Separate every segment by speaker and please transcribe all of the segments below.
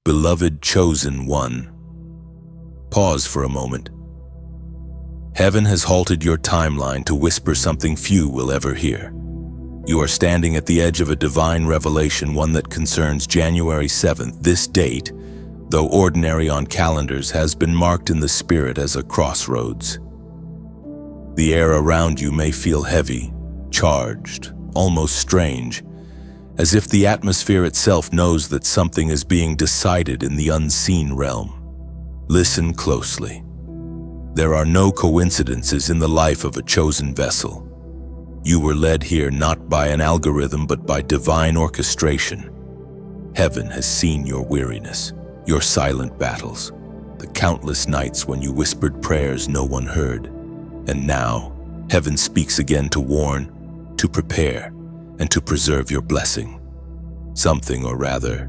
Speaker 1: Beloved chosen one. Pause for a moment. Heaven has halted your timeline to whisper something few will ever hear. You are standing at the edge of a divine revelation, one that concerns January 7th. This date, though ordinary on calendars, has been marked in the spirit as a crossroads. The air around you may feel heavy, charged, almost strange, as if the atmosphere itself knows that something is being decided in the unseen realm. Listen closely. There are no coincidences in the life of a chosen vessel. You were led here not by an algorithm but by divine orchestration. Heaven has seen your weariness, your silent battles, the countless nights when you whispered prayers no one heard. And now, heaven speaks again to warn, to prepare, and to preserve your blessing. Something, or rather,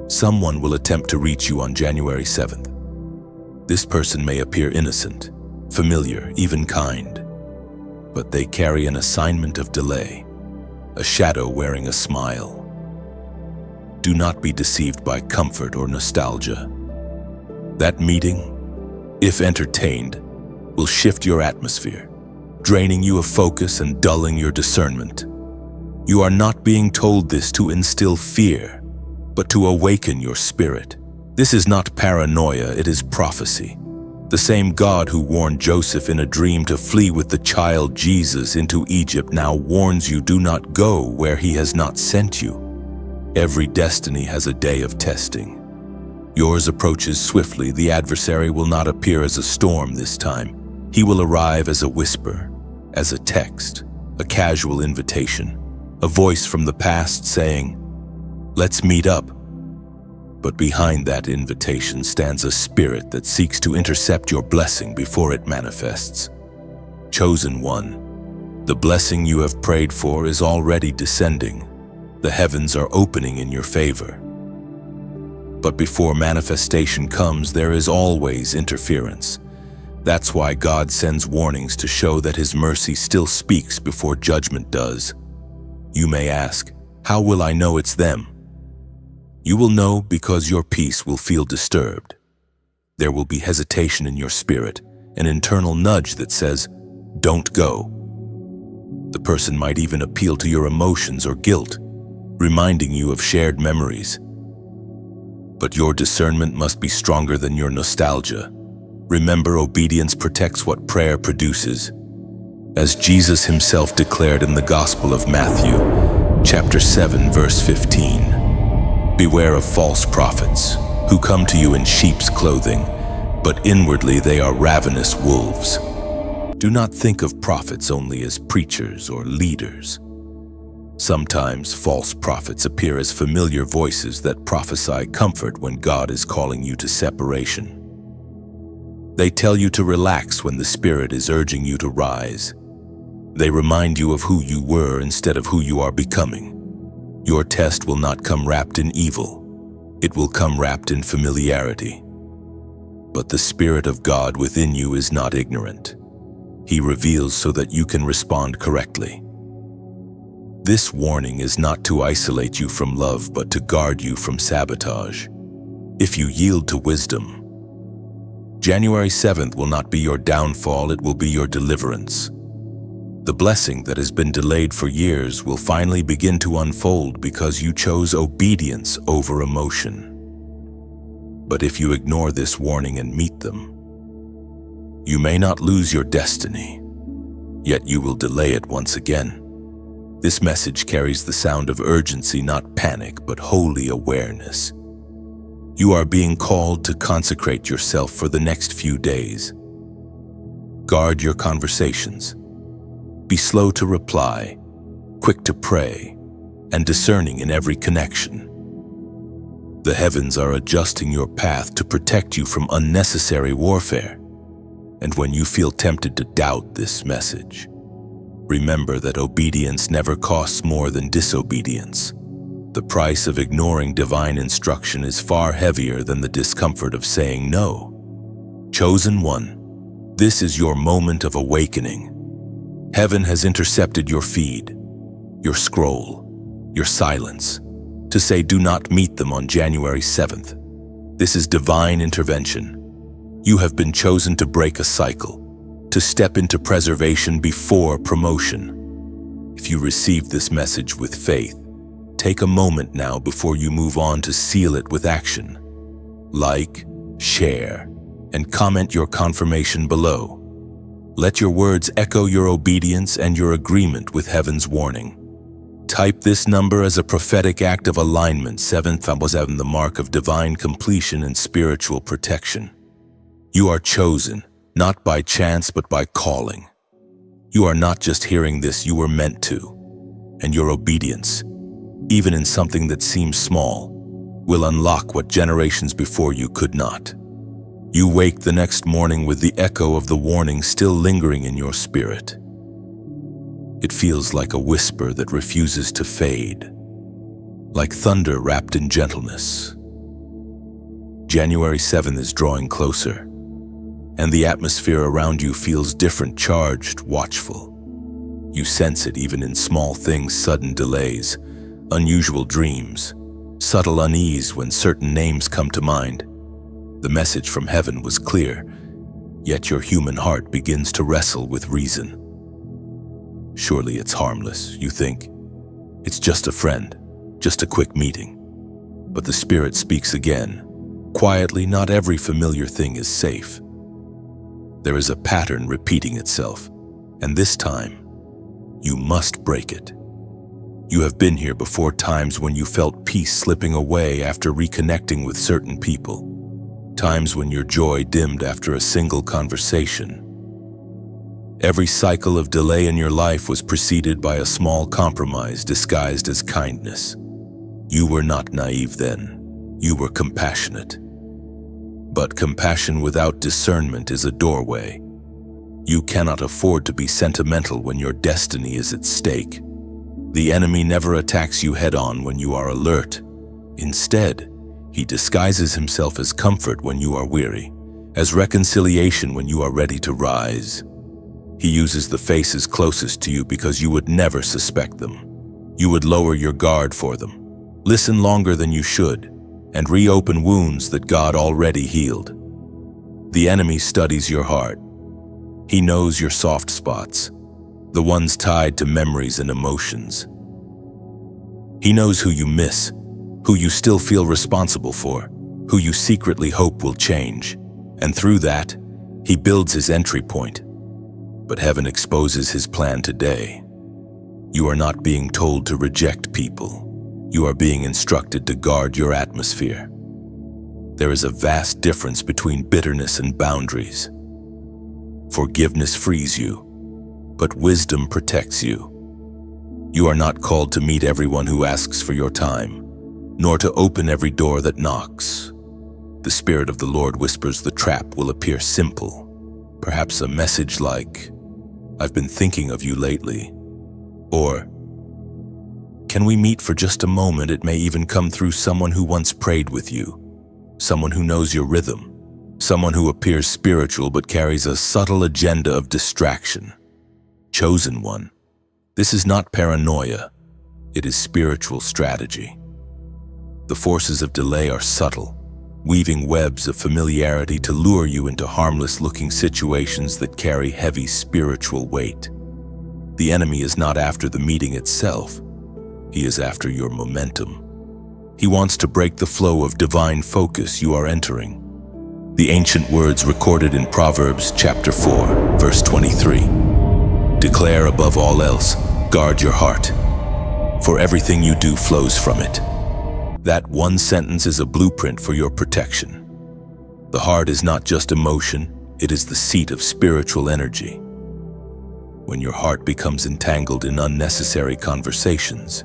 Speaker 1: someone will attempt to reach you on January 7th. This person may appear innocent, familiar, even kind, but they carry an assignment of delay, a shadow wearing a smile. Do not be deceived by comfort or nostalgia. That meeting, if entertained, will shift your atmosphere, draining you of focus and dulling your discernment. You are not being told this to instill fear, but to awaken your spirit. This is not paranoia, it is prophecy. The same God who warned Joseph in a dream to flee with the child Jesus into Egypt now warns you, do not go where he has not sent you. Every destiny has a day of testing. Yours approaches swiftly. The adversary will not appear as a storm this time. He will arrive as a whisper, as a text, a casual invitation, a voice from the past saying, "Let's meet up." But behind that invitation stands a spirit that seeks to intercept your blessing before it manifests. Chosen one, the blessing you have prayed for is already descending. The heavens are opening in your favor. But before manifestation comes, there is always interference. That's why God sends warnings to show that His mercy still speaks before judgment does. You may ask, how will I know it's them? You will know because your peace will feel disturbed. There will be hesitation in your spirit, an internal nudge that says, don't go. The person might even appeal to your emotions or guilt, reminding you of shared memories. But your discernment must be stronger than your nostalgia. Remember, obedience protects what prayer produces. As Jesus Himself declared in the Gospel of Matthew, chapter 7, verse 15, "Beware of false prophets, who come to you in sheep's clothing, but inwardly they are ravenous wolves." Do not think of prophets only as preachers or leaders. Sometimes false prophets appear as familiar voices that prophesy comfort when God is calling you to separation. They tell you to relax when the Spirit is urging you to rise. They remind you of who you were instead of who you are becoming. Your test will not come wrapped in evil. It will come wrapped in familiarity. But the Spirit of God within you is not ignorant. He reveals so that you can respond correctly. This warning is not to isolate you from love, but to guard you from sabotage. If you yield to wisdom, January 7th will not be your downfall, it will be your deliverance. The blessing that has been delayed for years will finally begin to unfold because you chose obedience over emotion. But if you ignore this warning and meet them, you may not lose your destiny, yet you will delay it once again. This message carries the sound of urgency, not panic, but holy awareness. You are being called to consecrate yourself for the next few days. Guard your conversations. Be slow to reply, quick to pray, and discerning in every connection. The heavens are adjusting your path to protect you from unnecessary warfare. And when you feel tempted to doubt this message, remember that obedience never costs more than disobedience. The price of ignoring divine instruction is far heavier than the discomfort of saying no. Chosen one, this is your moment of awakening. Heaven has intercepted your feed, your scroll, your silence, to say do not meet them on January 7th. This is divine intervention. You have been chosen to break a cycle, to step into preservation before promotion. If you receive this message with faith, take a moment now before you move on to seal it with action. Like, share, and comment your confirmation below. Let your words echo your obedience and your agreement with heaven's warning. Type this number as a prophetic act of alignment, 757, the mark of divine completion and spiritual protection. You are chosen, not by chance but by calling. You are not just hearing this, you were meant to. And your obedience, even in something that seems small, will unlock what generations before you could not. You wake the next morning with the echo of the warning still lingering in your spirit. It feels like a whisper that refuses to fade, like thunder wrapped in gentleness. January 7th is drawing closer, and the atmosphere around you feels different, charged, watchful. You sense it even in small things, sudden delays, unusual dreams, subtle unease when certain names come to mind. The message from heaven was clear, yet your human heart begins to wrestle with reason. Surely it's harmless, you think. It's just a friend, just a quick meeting. But the Spirit speaks again. Quietly, not every familiar thing is safe. There is a pattern repeating itself, and this time, you must break it. You have been here before, times when you felt peace slipping away after reconnecting with certain people. Times when your joy dimmed after a single conversation. Every cycle of delay in your life was preceded by a small compromise disguised as kindness. You were not naive then. You were compassionate. But compassion without discernment is a doorway. You cannot afford to be sentimental when your destiny is at stake. The enemy never attacks you head-on when you are alert. Instead, he disguises himself as comfort when you are weary, as reconciliation when you are ready to rise. He uses the faces closest to you because you would never suspect them. You would lower your guard for them, listen longer than you should, and reopen wounds that God already healed. The enemy studies your heart. He knows your soft spots, the ones tied to memories and emotions. He knows who you miss, who you still feel responsible for, who you secretly hope will change. And through that, he builds his entry point. But heaven exposes his plan today. You are not being told to reject people. You are being instructed to guard your atmosphere. There is a vast difference between bitterness and boundaries. Forgiveness frees you, but wisdom protects you. You are not called to meet everyone who asks for your time, nor to open every door that knocks. The Spirit of the Lord whispers the trap will appear simple. Perhaps a message like, "I've been thinking of you lately," or, "Can we meet for just a moment?" It may even come through someone who once prayed with you, someone who knows your rhythm, someone who appears spiritual but carries a subtle agenda of distraction. Chosen one. This is not paranoia, it is spiritual strategy. The forces of delay are subtle, weaving webs of familiarity to lure you into harmless-looking situations that carry heavy spiritual weight. The enemy is not after the meeting itself. He is after your momentum. He wants to break the flow of divine focus you are entering. The ancient words recorded in Proverbs chapter 4, verse 23. Declare above all else, guard your heart, for everything you do flows from it. That one sentence is a blueprint for your protection. The heart is not just emotion, it is the seat of spiritual energy. When your heart becomes entangled in unnecessary conversations,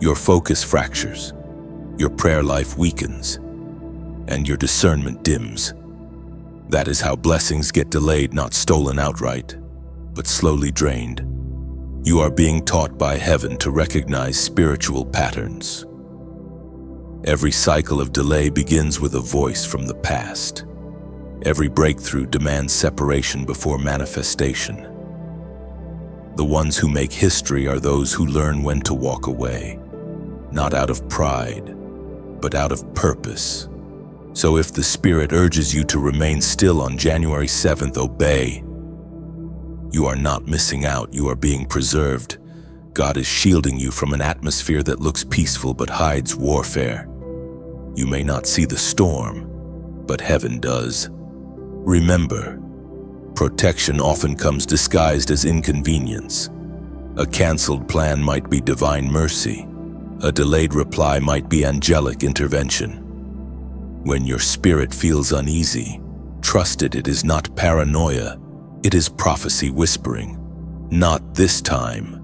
Speaker 1: your focus fractures, your prayer life weakens, and your discernment dims. That is how blessings get delayed, not stolen outright, but slowly drained. You are being taught by heaven to recognize spiritual patterns. Every cycle of delay begins with a voice from the past. Every breakthrough demands separation before manifestation. The ones who make history are those who learn when to walk away, not out of pride, but out of purpose. So if the Spirit urges you to remain still on January 7th, obey. You are not missing out, you are being preserved. God is shielding you from an atmosphere that looks peaceful but hides warfare. You may not see the storm, but heaven does. Remember, protection often comes disguised as inconvenience. A canceled plan might be divine mercy. A delayed reply might be angelic intervention. When your spirit feels uneasy, trust it is not paranoia. It is prophecy whispering. Not this time.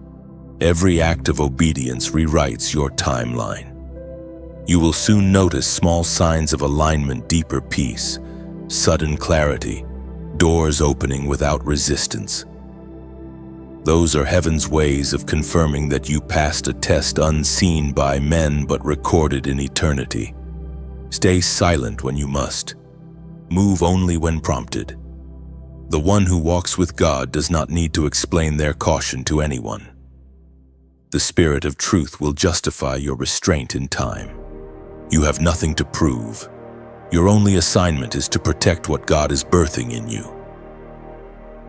Speaker 1: Every act of obedience rewrites your timeline. You will soon notice small signs of alignment, deeper peace, sudden clarity, doors opening without resistance. Those are heaven's ways of confirming that you passed a test unseen by men but recorded in eternity. Stay silent when you must. Move only when prompted. The one who walks with God does not need to explain their caution to anyone. The Spirit of truth will justify your restraint in time. You have nothing to prove. Your only assignment is to protect what God is birthing in you.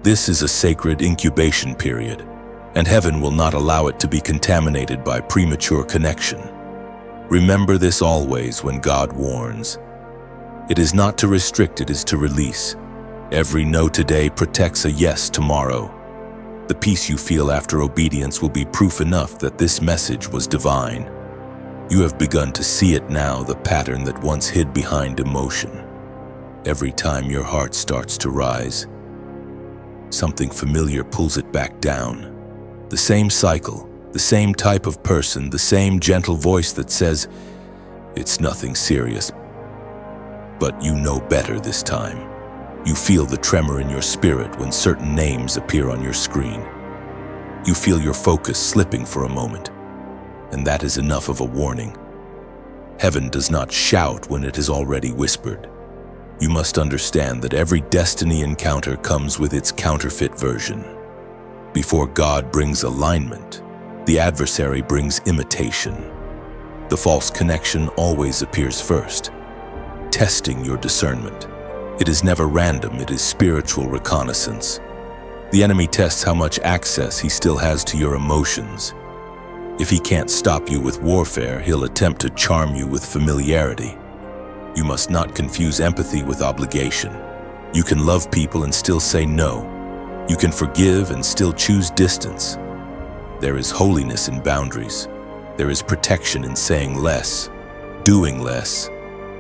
Speaker 1: This is a sacred incubation period, and heaven will not allow it to be contaminated by premature connection. Remember this always when God warns. It is not to restrict, it is to release. Every no today protects a yes tomorrow. The peace you feel after obedience will be proof enough that this message was divine. You have begun to see it now, the pattern that once hid behind emotion. Every time your heart starts to rise, something familiar pulls it back down. The same cycle, the same type of person, the same gentle voice that says, "It's nothing serious." But you know better this time. You feel the tremor in your spirit when certain names appear on your screen. You feel your focus slipping for a moment, and that is enough of a warning. Heaven does not shout when it is already whispered. You must understand that every destiny encounter comes with its counterfeit version. Before God brings alignment, the adversary brings imitation. The false connection always appears first, testing your discernment. It is never random, it is spiritual reconnaissance. The enemy tests how much access he still has to your emotions. If he can't stop you with warfare, he'll attempt to charm you with familiarity. You must not confuse empathy with obligation. You can love people and still say no. You can forgive and still choose distance. There is holiness in boundaries. There is protection in saying less, doing less,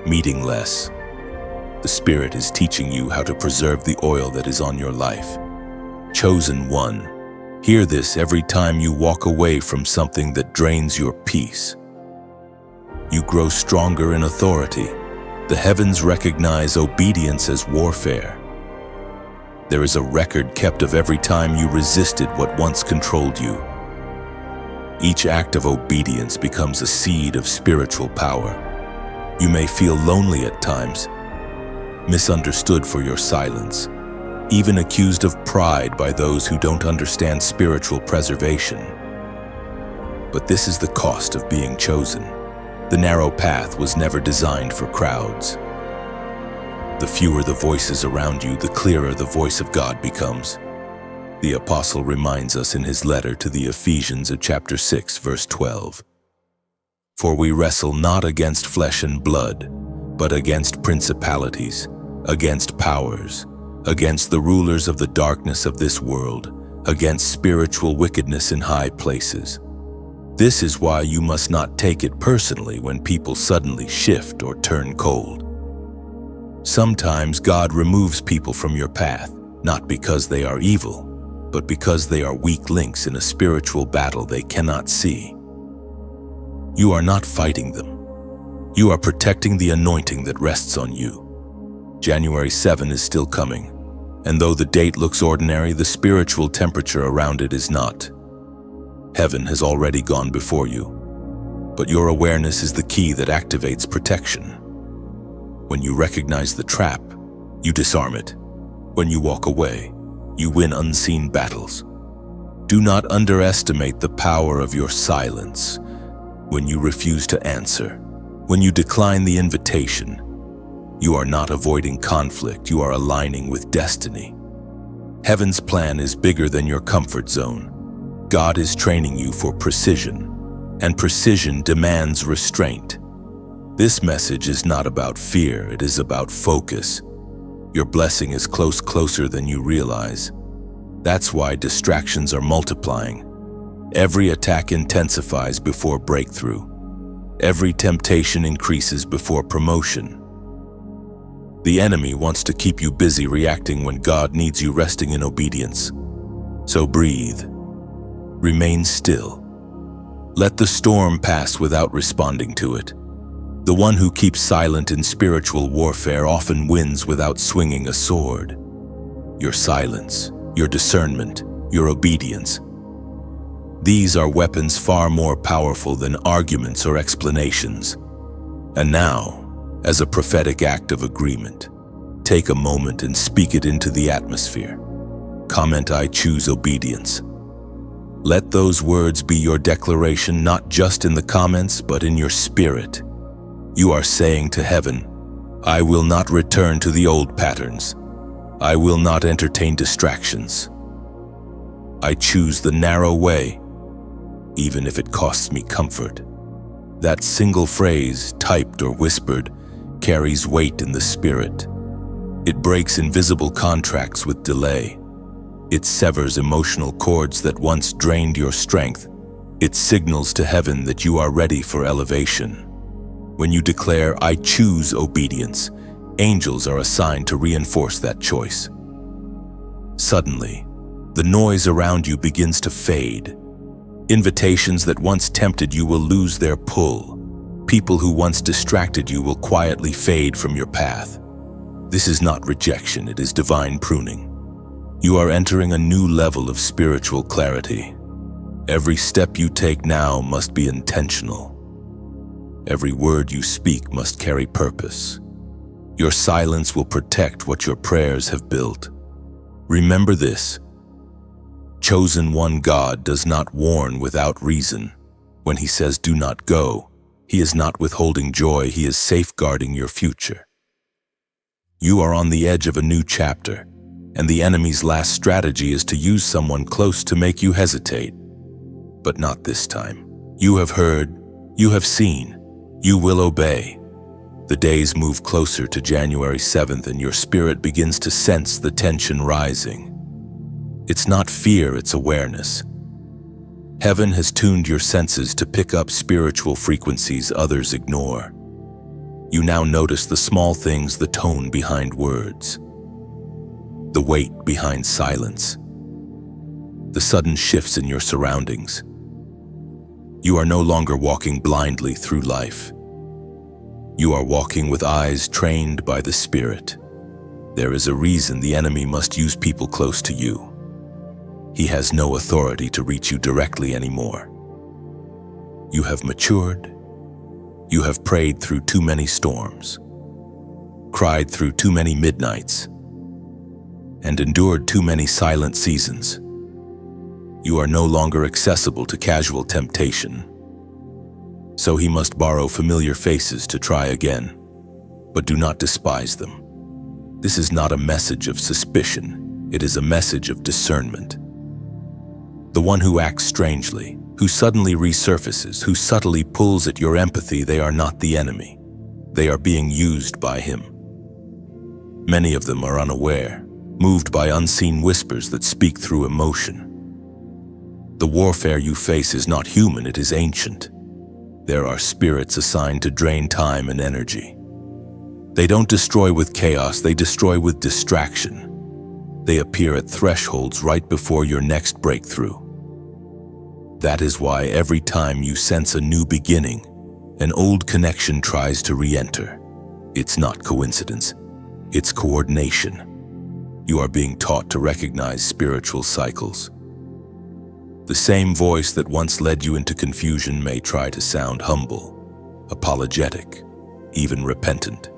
Speaker 1: meeting less. The Spirit is teaching you how to preserve the oil that is on your life. Chosen one, hear this every time you walk away from something that drains your peace. You grow stronger in authority. The heavens recognize obedience as warfare. There is a record kept of every time you resisted what once controlled you. Each act of obedience becomes a seed of spiritual power. You may feel lonely at times, misunderstood for your silence, even accused of pride by those who don't understand spiritual preservation. But this is the cost of being chosen. The narrow path was never designed for crowds. The fewer the voices around you, the clearer the voice of God becomes. The apostle reminds us in his letter to the Ephesians of chapter 6, verse 12. For we wrestle not against flesh and blood, but against principalities, against powers, against the rulers of the darkness of this world, against spiritual wickedness in high places. This is why you must not take it personally when people suddenly shift or turn cold. Sometimes God removes people from your path, not because they are evil, but because they are weak links in a spiritual battle they cannot see. You are not fighting them. You are protecting the anointing that rests on you. January 7 is still coming, and though the date looks ordinary, the spiritual temperature around it is not. Heaven has already gone before you, but your awareness is the key that activates protection. When you recognize the trap, you disarm it. When you walk away, you win unseen battles. Do not underestimate the power of your silence. When you refuse to answer, when you decline the invitation, You are not avoiding conflict, you are aligning with destiny. Heaven's plan is bigger than your comfort zone. God is training you for precision, and precision demands restraint. This message is not about fear, it is about focus. Your blessing is closer than you realize. That's why distractions are multiplying. Every attack intensifies before breakthrough. Every temptation increases before promotion. The enemy wants to keep you busy reacting when God needs you resting in obedience. So breathe. Remain still. Let the storm pass without responding to it. The one who keeps silent in spiritual warfare often wins without swinging a sword. Your silence, your discernment, your obedience. These are weapons far more powerful than arguments or explanations. And now, as a prophetic act of agreement, take a moment and speak it into the atmosphere. Comment, "I choose obedience." Let those words be your declaration, not just in the comments, but in your spirit. You are saying to heaven, "I will not return to the old patterns. I will not entertain distractions. I choose the narrow way, even if it costs me comfort." That single phrase, typed or whispered, carries weight in the spirit. It breaks invisible contracts with delay. It severs emotional cords that once drained your strength. It signals to heaven that you are ready for elevation. When you declare, "I choose obedience," angels are assigned to reinforce that choice. Suddenly, the noise around you begins to fade. Invitations that once tempted you will lose their pull. People who once distracted you will quietly fade from your path. This is not rejection, it is divine pruning. You are entering a new level of spiritual clarity. Every step you take now must be intentional. Every word you speak must carry purpose. Your silence will protect what your prayers have built. Remember this: chosen one, God does not warn without reason. When he says do not go, he is not withholding joy, he is safeguarding your future. You are on the edge of a new chapter, and the enemy's last strategy is to use someone close to make you hesitate. But not this time. You have heard, you have seen, you will obey. The days move closer to January 7th, and your spirit begins to sense the tension rising. It's not fear, it's awareness. Heaven has tuned your senses to pick up spiritual frequencies others ignore. You now notice the small things, the tone behind words, the weight behind silence, the sudden shifts in your surroundings. You are no longer walking blindly through life. You are walking with eyes trained by the Spirit. There is a reason the enemy must use people close to you. He has no authority to reach you directly anymore. You have matured. You have prayed through too many storms, cried through too many midnights, and endured too many silent seasons. You are no longer accessible to casual temptation. So he must borrow familiar faces to try again. But do not despise them. This is not a message of suspicion. It is a message of discernment. The one who acts strangely, who suddenly resurfaces, who subtly pulls at your empathy, they are not the enemy. They are being used by him. Many of them are unaware, moved by unseen whispers that speak through emotion. The warfare you face is not human, it is ancient. There are spirits assigned to drain time and energy. They don't destroy with chaos, they destroy with distraction. They appear at thresholds right before your next breakthrough. That is why every time you sense a new beginning, an old connection tries to re-enter. It's not coincidence, it's coordination. You are being taught to recognize spiritual cycles. The same voice that once led you into confusion may try to sound humble, apologetic, even repentant.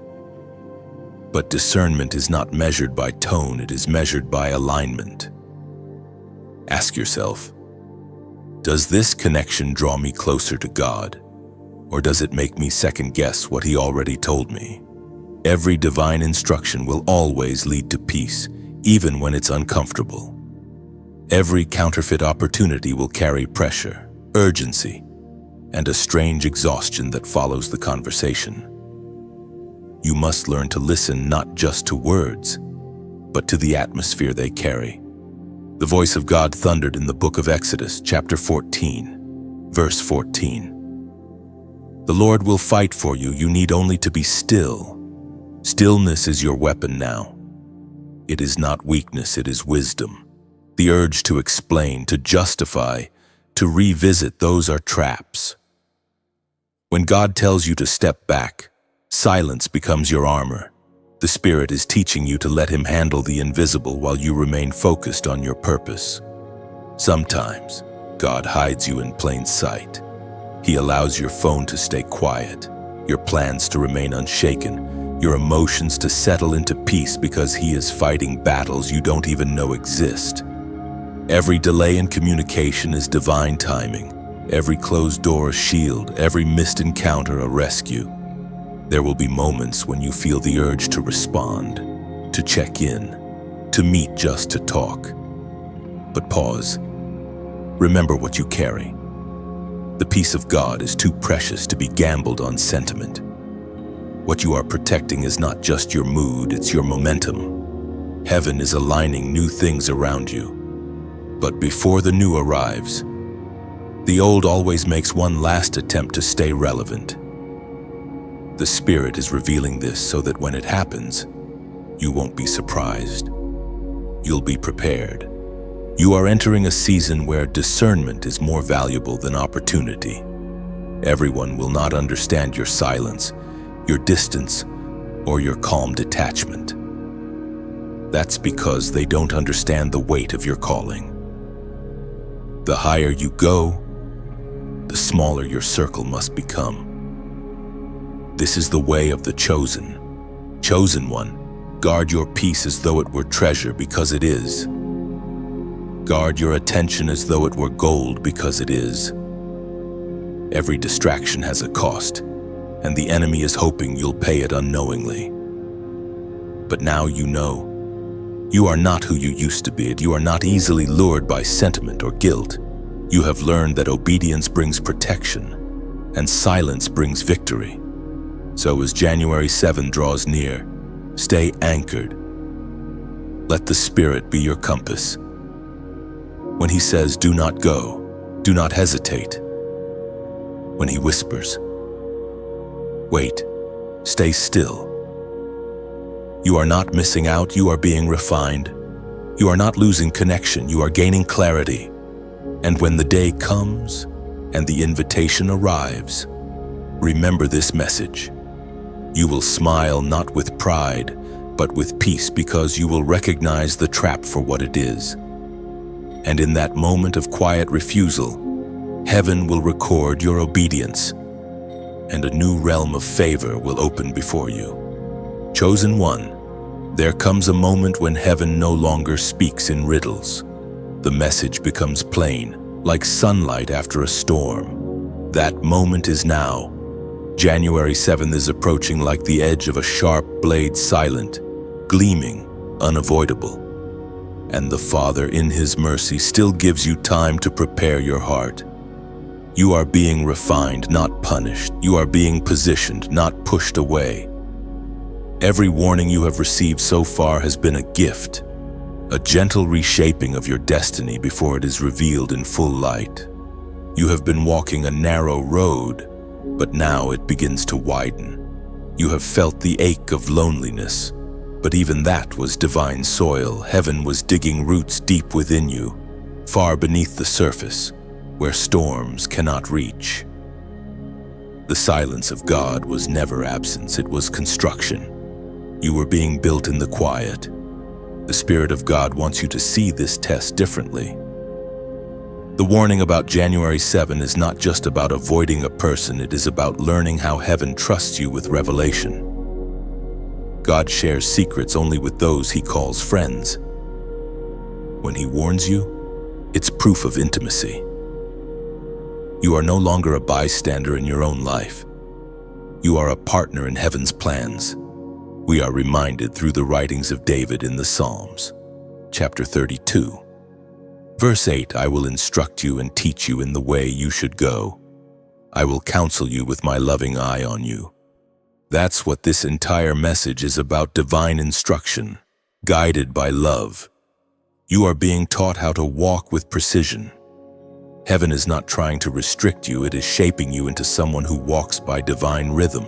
Speaker 1: But discernment is not measured by tone, it is measured by alignment. Ask yourself, does this connection draw me closer to God, or does it make me second-guess what He already told me? Every divine instruction will always lead to peace, even when it's uncomfortable. Every counterfeit opportunity will carry pressure, urgency, and a strange exhaustion that follows the conversation. You must learn to listen not just to words, but to the atmosphere they carry. The voice of God thundered in the book of Exodus, chapter 14, verse 14. The Lord will fight for you. You need only to be still. Stillness is your weapon now. It is not weakness, it is wisdom. The urge to explain, to justify, to revisit, those are traps. When God tells you to step back, silence becomes your armor. The Spirit is teaching you to let Him handle the invisible while you remain focused on your purpose. Sometimes, God hides you in plain sight. He allows your phone to stay quiet, your plans to remain unshaken, your emotions to settle into peace because He is fighting battles you don't even know exist. Every delay in communication is divine timing. Every closed door a shield, every missed encounter a rescue. There will be moments when you feel the urge to respond, to check in, to meet just to talk. But pause. Remember what you carry. The peace of God is too precious to be gambled on sentiment. What you are protecting is not just your mood, it's your momentum. Heaven is aligning new things around you. But before the new arrives, the old always makes one last attempt to stay relevant. The Spirit is revealing this so that when it happens, you won't be surprised. You'll be prepared. You are entering a season where discernment is more valuable than opportunity. Everyone will not understand your silence, your distance, or your calm detachment. That's because they don't understand the weight of your calling. The higher you go, the smaller your circle must become. This is the way of the chosen. Chosen one, guard your peace as though it were treasure, because it is. Guard your attention as though it were gold, because it is. Every distraction has a cost, and the enemy is hoping you'll pay it unknowingly. But now you know. You are not who you used to be. You are not easily lured by sentiment or guilt. You have learned that obedience brings protection, and silence brings victory. So as January 7 draws near, stay anchored. Let the Spirit be your compass. When He says, do not go, do not hesitate. When He whispers, wait, stay still. You are not missing out, you are being refined. You are not losing connection, you are gaining clarity. And when the day comes and the invitation arrives, remember this message. You will smile not with pride, but with peace, because you will recognize the trap for what it is. And in that moment of quiet refusal, heaven will record your obedience, and a new realm of favor will open before you. Chosen one, there comes a moment when heaven no longer speaks in riddles. The message becomes plain, like sunlight after a storm. That moment is now. January 7th is approaching like the edge of a sharp blade, silent, gleaming, unavoidable. And the Father, in His mercy, still gives you time to prepare your heart. You are being refined, not punished. You are being positioned, not pushed away. Every warning you have received so far has been a gift, a gentle reshaping of your destiny before it is revealed in full light. You have been walking a narrow road, but now it begins to widen. You have felt the ache of loneliness, but even that was divine soil. Heaven was digging roots deep within you, far beneath the surface, where storms cannot reach. The silence of God was never absence, it was construction. You were being built in the quiet. The Spirit of God wants you to see this test differently. The warning about January 7 is not just about avoiding a person, it is about learning how heaven trusts you with revelation. God shares secrets only with those He calls friends. When He warns you, it's proof of intimacy. You are no longer a bystander in your own life. You are a partner in heaven's plans. We are reminded through the writings of David in the Psalms. Chapter 32. Verse 8, I will instruct you and teach you in the way you should go. I will counsel you with my loving eye on you. That's what this entire message is about, divine instruction, guided by love. You are being taught how to walk with precision. Heaven is not trying to restrict you, it is shaping you into someone who walks by divine rhythm.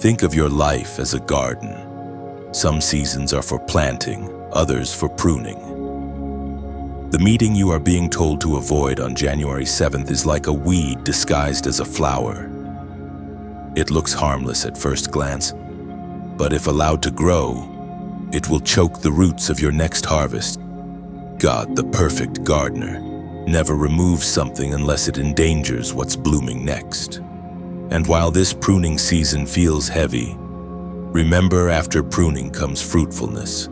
Speaker 1: Think of your life as a garden. Some seasons are for planting, others for pruning. The meeting you are being told to avoid on January 7th is like a weed disguised as a flower. It looks harmless at first glance, but if allowed to grow, it will choke the roots of your next harvest. God, the perfect gardener, never removes something unless it endangers what's blooming next. And while this pruning season feels heavy, remember, after pruning comes fruitfulness.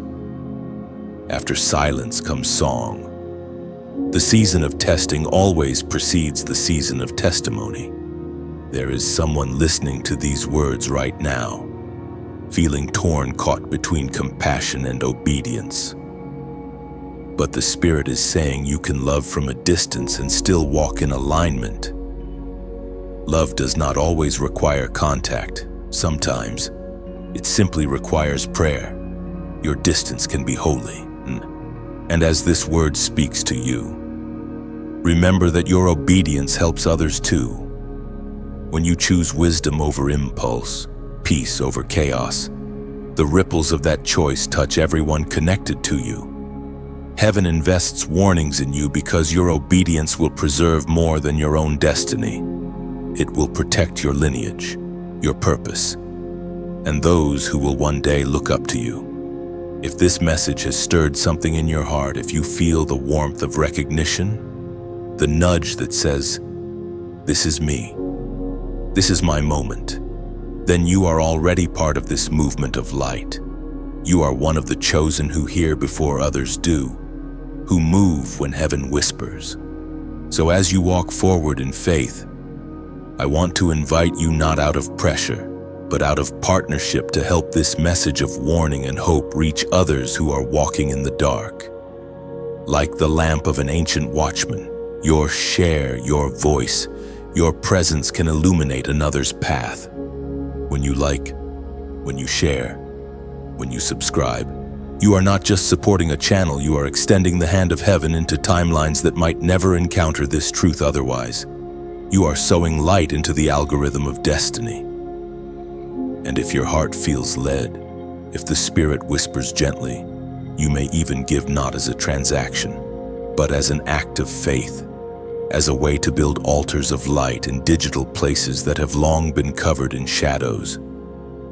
Speaker 1: After silence comes song. The season of testing always precedes the season of testimony. There is someone listening to these words right now, feeling torn, caught between compassion and obedience. But the Spirit is saying you can love from a distance and still walk in alignment. Love does not always require contact. Sometimes it simply requires prayer. Your distance can be holy. And as this word speaks to you, remember that your obedience helps others too. When you choose wisdom over impulse, peace over chaos, the ripples of that choice touch everyone connected to you. Heaven invests warnings in you because your obedience will preserve more than your own destiny. It will protect your lineage, your purpose, and those who will one day look up to you. If this message has stirred something in your heart, if you feel the warmth of recognition, the nudge that says, "This is me. This is my moment," then you are already part of this movement of light. You are one of the chosen who hear before others do, who move when heaven whispers. So as you walk forward in faith, I want to invite you not out of pressure, but out of partnership to help this message of warning and hope reach others who are walking in the dark. Like the lamp of an ancient watchman, your share, your voice, your presence can illuminate another's path. When you like, when you share, when you subscribe, you are not just supporting a channel, you are extending the hand of heaven into timelines that might never encounter this truth otherwise. You are sowing light into the algorithm of destiny. And if your heart feels led, if the Spirit whispers gently, you may even give not as a transaction, but as an act of faith, as a way to build altars of light in digital places that have long been covered in shadows.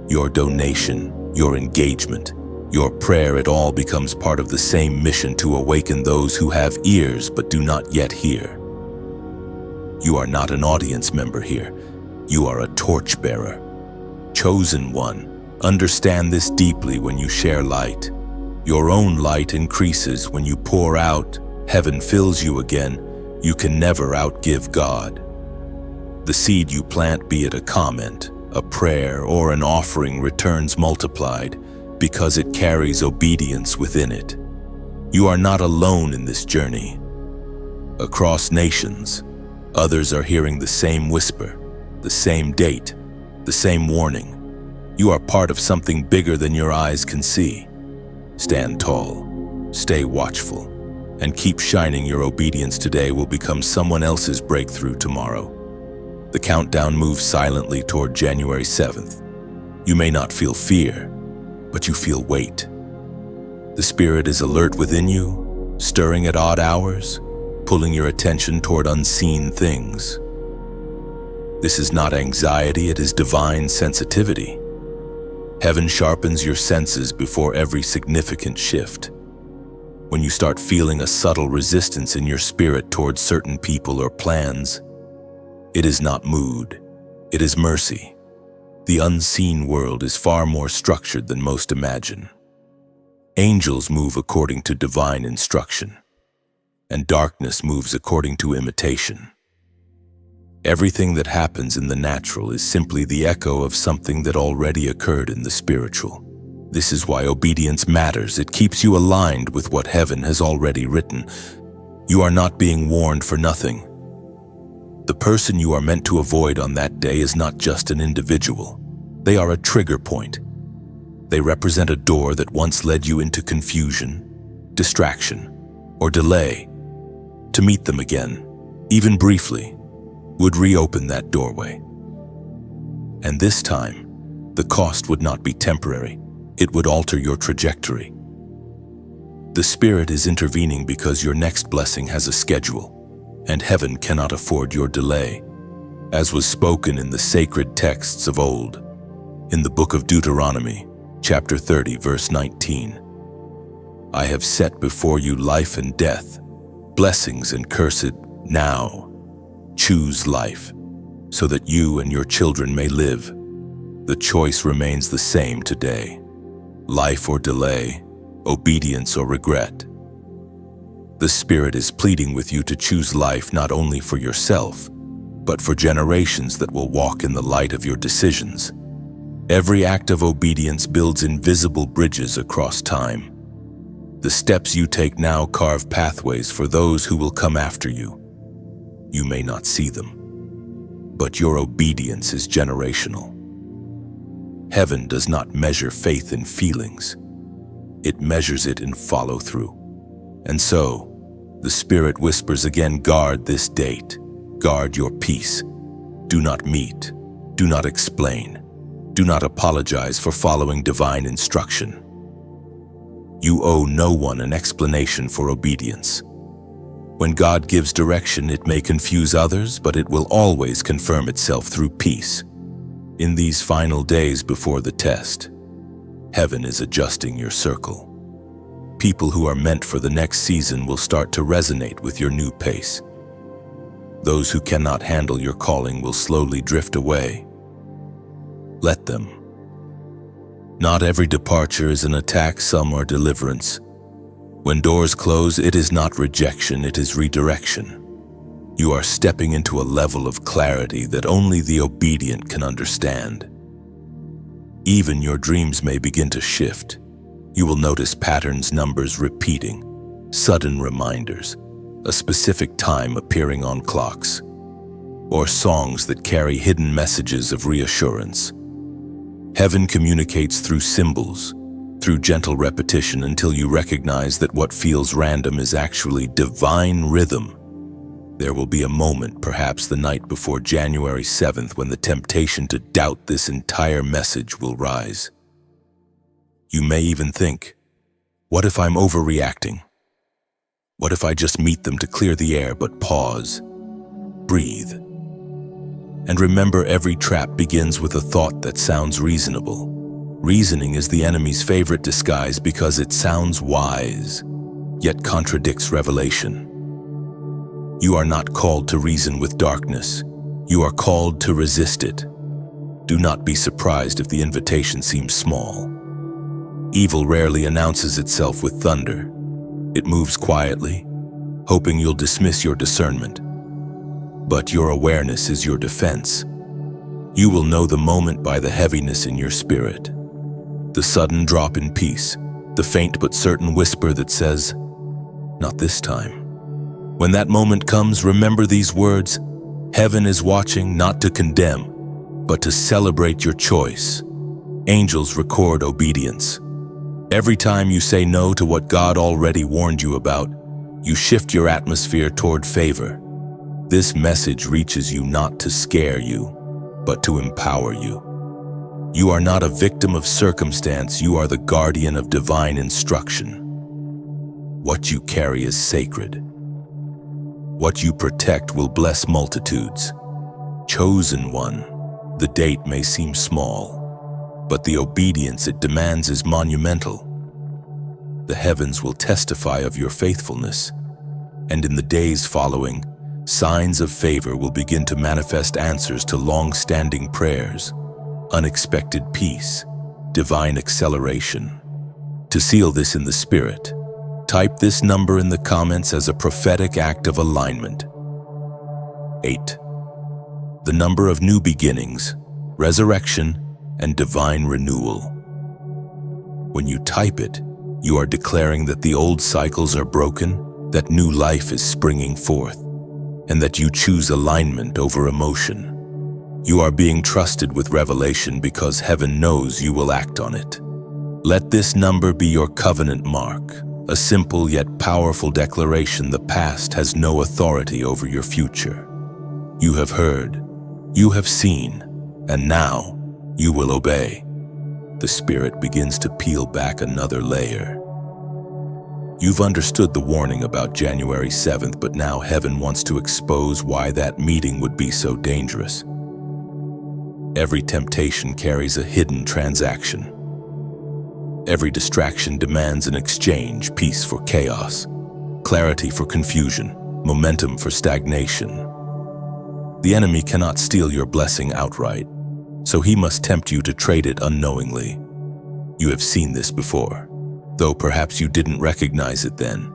Speaker 1: Your donation, your engagement, your prayer, it all becomes part of the same mission to awaken those who have ears but do not yet hear. You are not an audience member here. You are a torchbearer. Chosen one. Understand this deeply when you share light. Your own light increases when you pour out. Heaven fills you again. You can never outgive God. The seed you plant, be it a comment, a prayer, or an offering, returns multiplied because it carries obedience within it. You are not alone in this journey. Across nations, others are hearing the same whisper, the same date, the same warning. You are part of something bigger than your eyes can see. Stand tall, stay watchful, and keep shining. Your obedience today will become someone else's breakthrough tomorrow. The countdown moves silently toward January 7th. You may not feel fear, but you feel weight. The Spirit is alert within you, stirring at odd hours, pulling your attention toward unseen things. This is not anxiety, it is divine sensitivity. Heaven sharpens your senses before every significant shift. When you start feeling a subtle resistance in your spirit towards certain people or plans, it is not mood, it is mercy. The unseen world is far more structured than most imagine. Angels move according to divine instruction, and darkness moves according to imitation. Everything that happens in the natural is simply the echo of something that already occurred in the spiritual. This is why obedience matters. It keeps you aligned with what heaven has already written. You are not being warned for nothing. The person you are meant to avoid on that day is not just an individual. They are a trigger point. They represent a door that once led you into confusion, distraction, or delay. To meet them again, even briefly, would reopen that doorway. And this time, the cost would not be temporary. It would alter your trajectory. The Spirit is intervening because your next blessing has a schedule, and heaven cannot afford your delay. As was spoken in the sacred texts of old, in the book of Deuteronomy, chapter 30, verse 19, I have set before you life and death, blessings and cursed. Now, choose life, so that you and your children may live. The choice remains the same today. Life or delay, obedience or regret. The Spirit is pleading with you to choose life not only for yourself, but for generations that will walk in the light of your decisions. Every act of obedience builds invisible bridges across time. The steps you take now carve pathways for those who will come after you. You may not see them, but your obedience is generational. Heaven does not measure faith in feelings. It measures it in follow-through. And so, the Spirit whispers again, guard this date. Guard your peace. Do not meet. Do not explain. Do not apologize for following divine instruction. You owe no one an explanation for obedience. When God gives direction, it may confuse others, but it will always confirm itself through peace. In these final days before the test, heaven is adjusting your circle. People who are meant for the next season will start to resonate with your new pace. Those who cannot handle your calling will slowly drift away. Let them. Not every departure is an attack, some are deliverance. When doors close, it is not rejection, it is redirection. You are stepping into a level of clarity that only the obedient can understand. Even your dreams may begin to shift. You will notice patterns, numbers repeating, sudden reminders, a specific time appearing on clocks, or songs that carry hidden messages of reassurance. Heaven communicates through symbols, through gentle repetition, until you recognize that what feels random is actually divine rhythm. There will be a moment, perhaps the night before January 7th, when the temptation to doubt this entire message will rise. You may even think, what if I'm overreacting? What if I just meet them to clear the air? But pause, breathe, and remember, every trap begins with a thought that sounds reasonable. Reasoning is the enemy's favorite disguise because it sounds wise, yet contradicts revelation. You are not called to reason with darkness. You are called to resist it. Do not be surprised if the invitation seems small. Evil rarely announces itself with thunder. It moves quietly, hoping you'll dismiss your discernment. But your awareness is your defense. You will know the moment by the heaviness in your spirit, the sudden drop in peace, the faint but certain whisper that says, "Not this time." When that moment comes, remember these words: heaven is watching not to condemn, but to celebrate your choice. Angels record obedience. Every time you say no to what God already warned you about, you shift your atmosphere toward favor. This message reaches you not to scare you, but to empower you. You are not a victim of circumstance, you are the guardian of divine instruction. What you carry is sacred. What you protect will bless multitudes. Chosen one, the date may seem small, but the obedience it demands is monumental. The heavens will testify of your faithfulness, and in the days following, signs of favor will begin to manifest, answers to long-standing prayers, unexpected peace, divine acceleration. To seal this in the Spirit, type this number in the comments as a prophetic act of alignment. 8. The number of new beginnings, resurrection, and divine renewal. When you type it, you are declaring that the old cycles are broken, that new life is springing forth, and that you choose alignment over emotion. You are being trusted with revelation because heaven knows you will act on it. Let this number be your covenant mark, a simple yet powerful declaration the past has no authority over your future. You have heard, you have seen, and now you will obey. The Spirit begins to peel back another layer. You've understood the warning about January 7th, but now heaven wants to expose why that meeting would be so dangerous. Every temptation carries a hidden transaction. Every distraction demands an exchange, peace for chaos, clarity for confusion, momentum for stagnation. The enemy cannot steal your blessing outright, so he must tempt you to trade it unknowingly. You have seen this before, though perhaps you didn't recognize it then.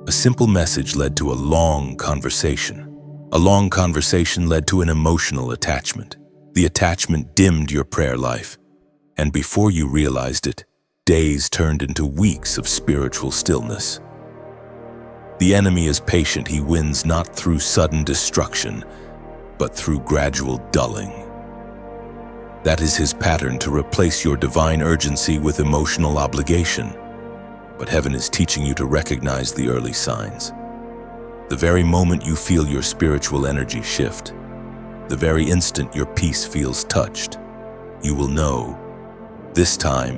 Speaker 1: A simple message led to a long conversation. A long conversation led to an emotional attachment. The attachment dimmed your prayer life, and before you realized it, days turned into weeks of spiritual stillness. The enemy is patient. He wins not through sudden destruction, but through gradual dulling. That is his pattern, to replace your divine urgency with emotional obligation. But heaven is teaching you to recognize the early signs. The very moment you feel your spiritual energy shift, the very instant your peace feels touched, you will know, this time,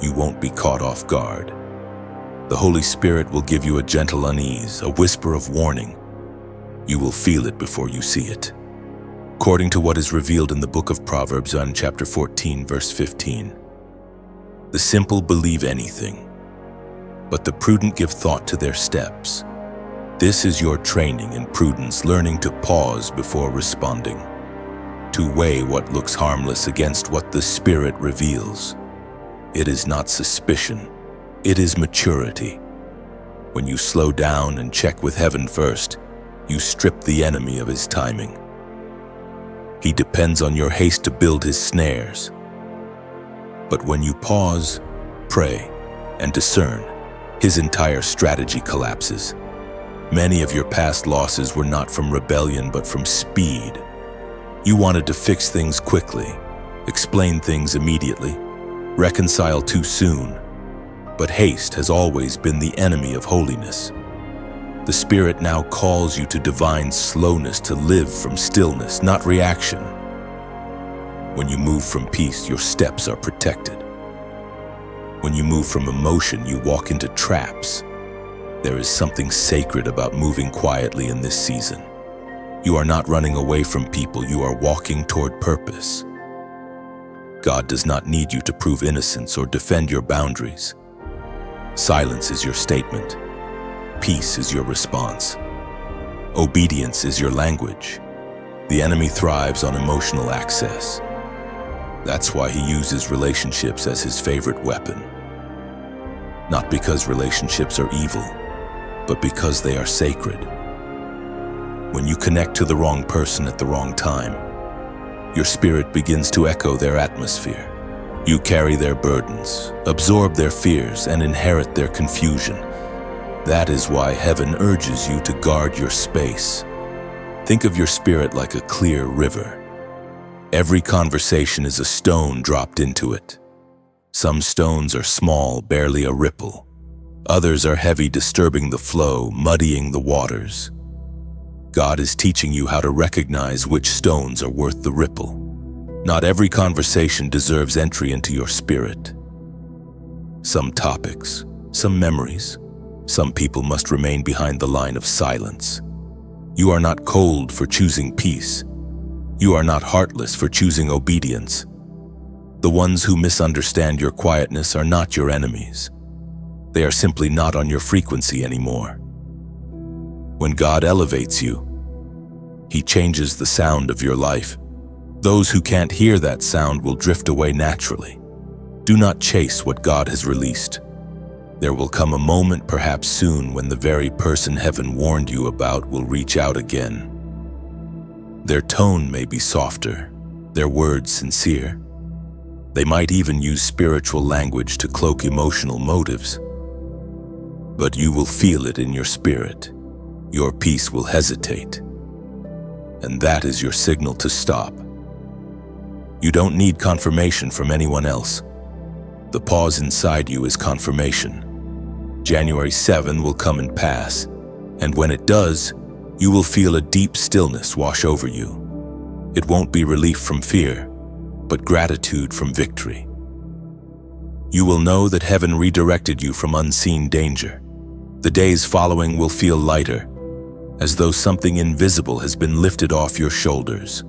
Speaker 1: you won't be caught off guard. The Holy Spirit will give you a gentle unease, a whisper of warning. You will feel it before you see it. According to what is revealed in the book of Proverbs on chapter 14, verse 15, the simple believe anything, but the prudent give thought to their steps. This is your training in prudence, learning to pause before responding, to weigh what looks harmless against what the Spirit reveals. It is not suspicion, it is maturity. When you slow down and check with heaven first, you strip the enemy of his timing. He depends on your haste to build his snares. But when you pause, pray, and discern, his entire strategy collapses. Many of your past losses were not from rebellion, but from speed. You wanted to fix things quickly, explain things immediately, reconcile too soon. But haste has always been the enemy of holiness. The Spirit now calls you to divine slowness, to live from stillness, not reaction. When you move from peace, your steps are protected. When you move from emotion, you walk into traps. There is something sacred about moving quietly in this season. You are not running away from people, you are walking toward purpose. God does not need you to prove innocence or defend your boundaries. Silence is your statement. Peace is your response. Obedience is your language. The enemy thrives on emotional access. That's why he uses relationships as his favorite weapon. Not because relationships are evil, but because they are sacred. When you connect to the wrong person at the wrong time, your spirit begins to echo their atmosphere. You carry their burdens, absorb their fears, and inherit their confusion. That is why heaven urges you to guard your space. Think of your spirit like a clear river. Every conversation is a stone dropped into it. Some stones are small, barely a ripple. Others are heavy, disturbing the flow, muddying the waters. God is teaching you how to recognize which stones are worth the ripple. Not every conversation deserves entry into your spirit. Some topics, some memories, some people must remain behind the line of silence. You are not cold for choosing peace. You are not heartless for choosing obedience. The ones who misunderstand your quietness are not your enemies. They are simply not on your frequency anymore. When God elevates you, He changes the sound of your life. Those who can't hear that sound will drift away naturally. Do not chase what God has released. There will come a moment, perhaps soon, when the very person heaven warned you about will reach out again. Their tone may be softer, their words sincere, They might even use spiritual language to cloak emotional motives. But you will feel it in your spirit. Your peace will hesitate. And that is your signal to stop. You don't need confirmation from anyone else. The pause inside you is confirmation. January 7 will come and pass, and when it does, you will feel a deep stillness wash over you. It won't be relief from fear, but gratitude from victory. You will know that heaven redirected you from unseen danger. The days following will feel lighter, as though something invisible has been lifted off your shoulders.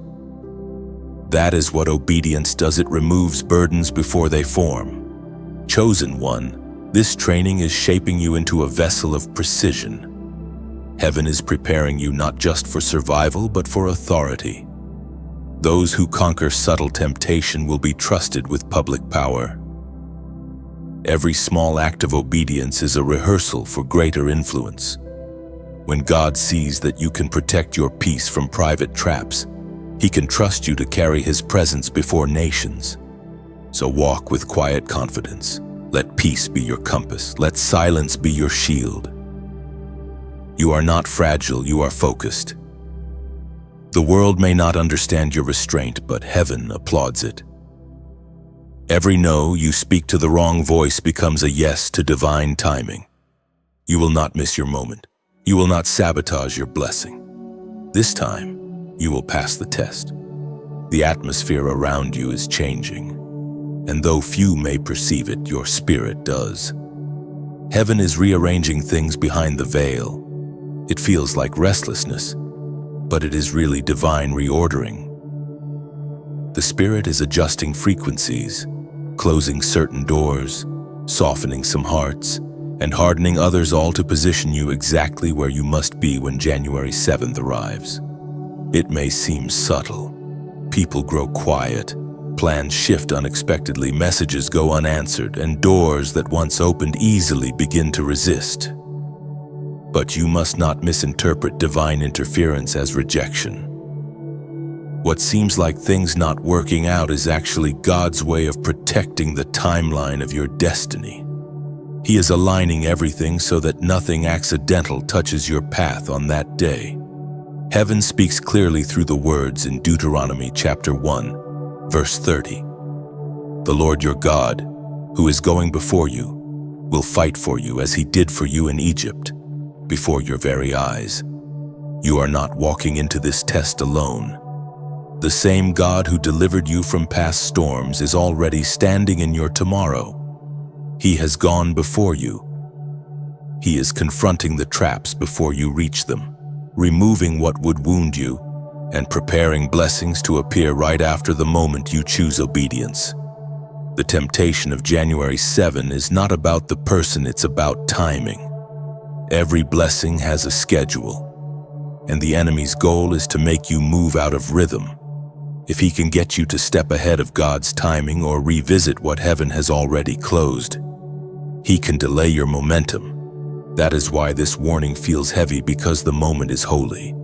Speaker 1: That is what obedience does. It removes burdens before they form. Chosen one, this training is shaping you into a vessel of precision. Heaven is preparing you not just for survival, but for authority. Those who conquer subtle temptation will be trusted with public power. Every small act of obedience is a rehearsal for greater influence. When God sees that you can protect your peace from private traps, He can trust you to carry His presence before nations. So walk with quiet confidence. Let peace be your compass. Let silence be your shield. You are not fragile, you are focused. The world may not understand your restraint, but heaven applauds it. Every no you speak to the wrong voice becomes a yes to divine timing. You will not miss your moment. You will not sabotage your blessing. This time, you will pass the test. The atmosphere around you is changing, and though few may perceive it, your spirit does. Heaven is rearranging things behind the veil. It feels like restlessness, but it is really divine reordering. The Spirit is adjusting frequencies, closing certain doors, softening some hearts, and hardening others, all to position you exactly where you must be when January 7th arrives. It may seem subtle. People grow quiet, plans shift unexpectedly, messages go unanswered, and doors that once opened easily begin to resist. But you must not misinterpret divine interference as rejection. What seems like things not working out is actually God's way of protecting the timeline of your destiny. He is aligning everything so that nothing accidental touches your path on that day. Heaven speaks clearly through the words in Deuteronomy chapter 1, verse 30. The Lord your God, who is going before you, will fight for you as He did for you in Egypt, before your very eyes. You are not walking into this test alone. The same God who delivered you from past storms is already standing in your tomorrow. He has gone before you. He is confronting the traps before you reach them, removing what would wound you, and preparing blessings to appear right after the moment you choose obedience. The temptation of January 7 is not about the person, it's about timing. Every blessing has a schedule, and the enemy's goal is to make you move out of rhythm. If he can get you to step ahead of God's timing or revisit what heaven has already closed, he can delay your momentum. That is why this warning feels heavy, because the moment is holy.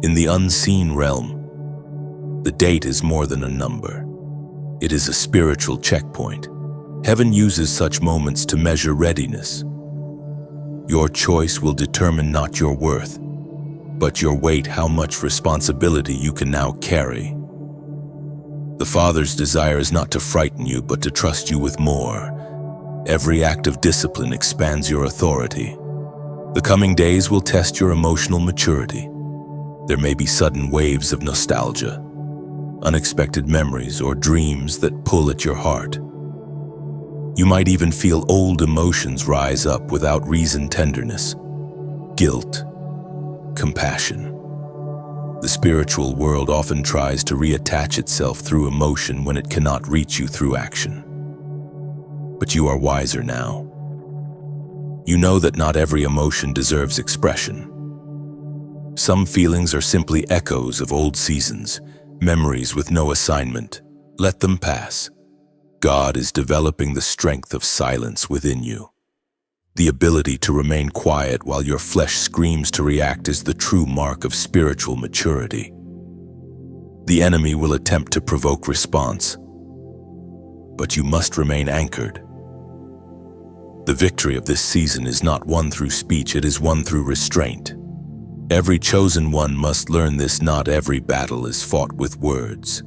Speaker 1: In the unseen realm, the date is more than a number. It is a spiritual checkpoint. Heaven uses such moments to measure readiness. Your choice will determine not your worth, but your weight, how much responsibility you can now carry. The Father's desire is not to frighten you, but to trust you with more. Every act of discipline expands your authority. The coming days will test your emotional maturity. There may be sudden waves of nostalgia, unexpected memories, or dreams that pull at your heart. You might even feel old emotions rise up without reason: tenderness, guilt, compassion. The spiritual world often tries to reattach itself through emotion when it cannot reach you through action. But you are wiser now. You know that not every emotion deserves expression. Some feelings are simply echoes of old seasons, memories with no assignment. Let them pass. God is developing the strength of silence within you. The ability to remain quiet while your flesh screams to react is the true mark of spiritual maturity. The enemy will attempt to provoke response, but you must remain anchored. The victory of this season is not won through speech, it is won through restraint. Every chosen one must learn this: not every battle is fought with words.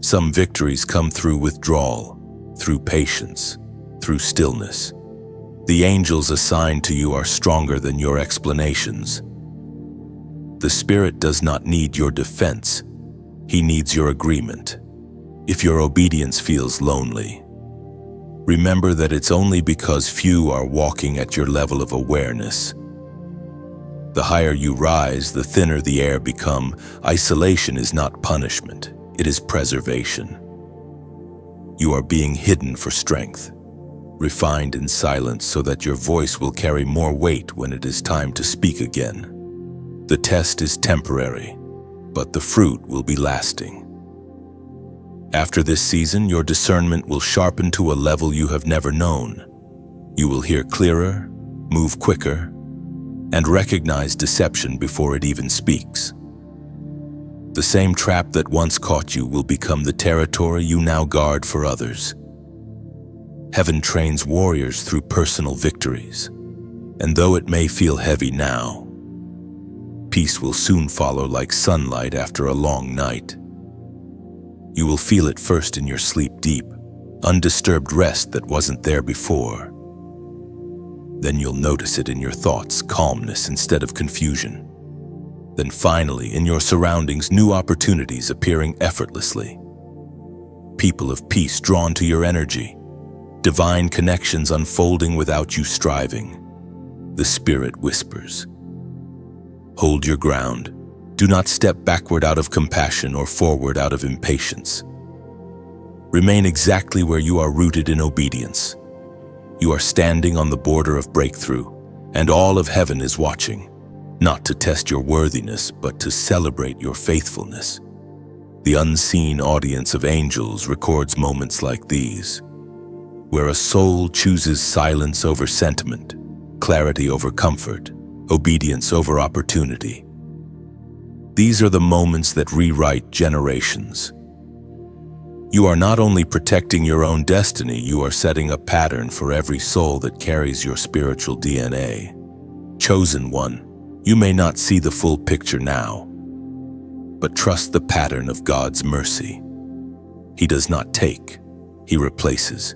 Speaker 1: Some victories come through withdrawal, through patience, through stillness. The angels assigned to you are stronger than your explanations. The Spirit does not need your defense, He needs your agreement. If your obedience feels lonely, remember that it's only because few are walking at your level of awareness. The higher you rise, the thinner the air becomes. Isolation is not punishment, it is preservation. You are being hidden for strength, refined in silence so that your voice will carry more weight when it is time to speak again. The test is temporary, but the fruit will be lasting. After this season, your discernment will sharpen to a level you have never known. You will hear clearer, move quicker, and recognize deception before it even speaks. The same trap that once caught you will become the territory you now guard for others. Heaven trains warriors through personal victories, and though it may feel heavy now, peace will soon follow like sunlight after a long night. You will feel it first in your sleep, deep, undisturbed rest that wasn't there before. Then you'll notice it in your thoughts, calmness instead of confusion. Then finally, in your surroundings, new opportunities appearing effortlessly. People of peace drawn to your energy, divine connections unfolding without you striving. The Spirit whispers, hold your ground. Do not step backward out of compassion or forward out of impatience. Remain exactly where you are, rooted in obedience. You are standing on the border of breakthrough, and all of heaven is watching, not to test your worthiness, but to celebrate your faithfulness. The unseen audience of angels records moments like these, where a soul chooses silence over sentiment, clarity over comfort, obedience over opportunity. These are the moments that rewrite generations. You are not only protecting your own destiny, you are setting a pattern for every soul that carries your spiritual DNA. Chosen one, you may not see the full picture now, but trust the pattern of God's mercy. He does not take, He replaces.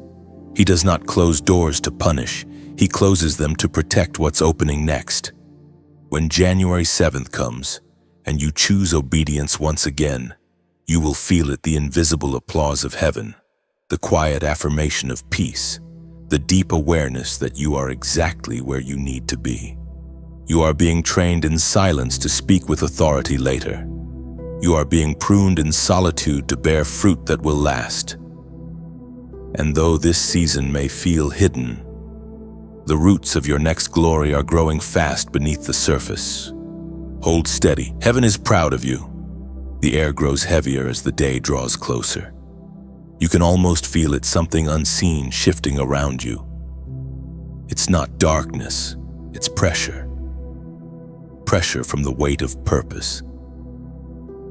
Speaker 1: He does not close doors to punish, He closes them to protect what's opening next. When January 7th comes, and you choose obedience once again, you will feel it, the invisible applause of heaven, the quiet affirmation of peace, the deep awareness that you are exactly where you need to be. You are being trained in silence to speak with authority later. You are being pruned in solitude to bear fruit that will last. And though this season may feel hidden, the roots of your next glory are growing fast beneath the surface. Hold steady. Heaven is proud of you. The air grows heavier as the day draws closer. You can almost feel it, something unseen shifting around you. It's not darkness, it's pressure. Pressure from the weight of purpose.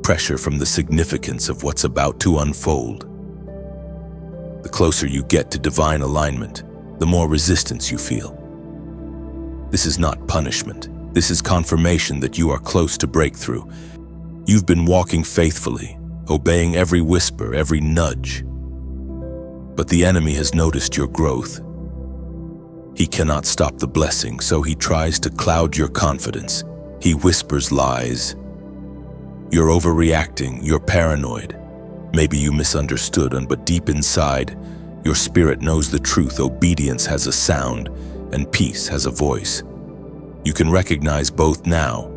Speaker 1: Pressure from the significance of what's about to unfold. The closer you get to divine alignment, the more resistance you feel. This is not punishment. This is confirmation that you are close to breakthrough. You've been walking faithfully, obeying every whisper, every nudge. But the enemy has noticed your growth. He cannot stop the blessing, so he tries to cloud your confidence. He whispers lies. You're overreacting, you're paranoid. Maybe you misunderstood, but deep inside, your spirit knows the truth. Obedience has a sound, and peace has a voice. You can recognize both now.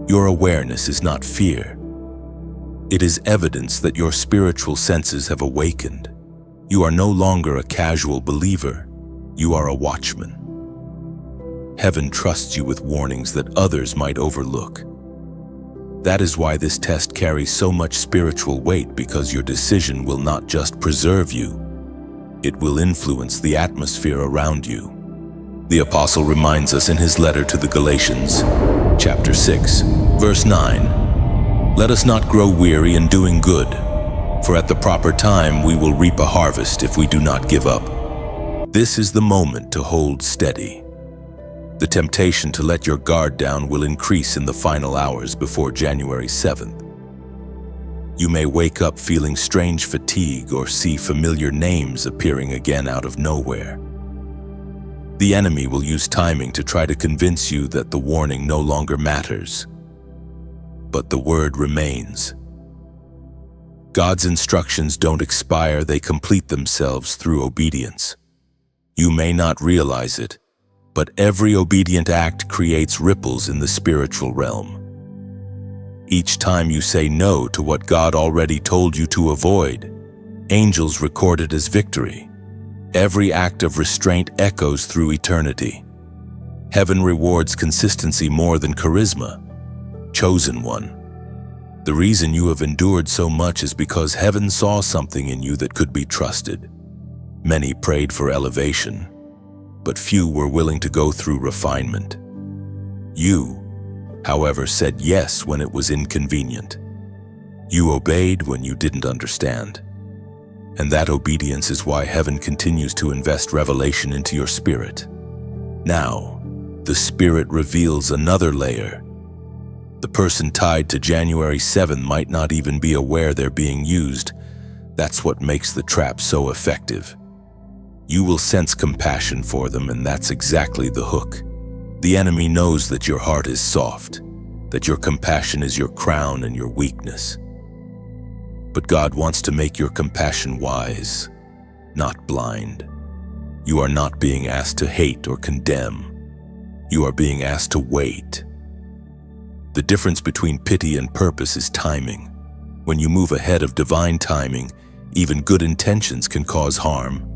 Speaker 1: Your awareness is not fear. It is evidence that your spiritual senses have awakened. You are no longer a casual believer. You are a watchman. Heaven trusts you with warnings that others might overlook. That is why this test carries so much spiritual weight, because your decision will not just preserve you, it will influence the atmosphere around you. The apostle reminds us in his letter to the Galatians, chapter 6, verse 9, "Let us not grow weary in doing good, For at the proper time we will reap a harvest if we do not give up. This is the moment to hold steady. The temptation to let your guard down will increase in the final hours before January 7th. You may wake up feeling strange fatigue or see familiar names appearing again out of nowhere. The enemy will use timing to try to convince you that the warning no longer matters. But the word remains. God's instructions don't expire, they complete themselves through obedience. You may not realize it, but every obedient act creates ripples in the spiritual realm. Each time you say no to what God already told you to avoid, angels record it as victory. Every act of restraint echoes through eternity. Heaven rewards consistency more than charisma. Chosen one. The reason you have endured so much is because heaven saw something in you that could be trusted. Many prayed for elevation, but few were willing to go through refinement. You, however, said yes when it was inconvenient. You obeyed when you didn't understand. And that obedience is why heaven continues to invest revelation into your spirit. Now, the Spirit reveals another layer. The person tied to January 7 might not even be aware they're being used. That's what makes the trap so effective. You will sense compassion for them, and that's exactly the hook. The enemy knows that your heart is soft, that your compassion is your crown and your weakness. But God wants to make your compassion wise, not blind. You are not being asked to hate or condemn. You are being asked to wait. The difference between pity and purpose is timing. When you move ahead of divine timing, even good intentions can cause harm.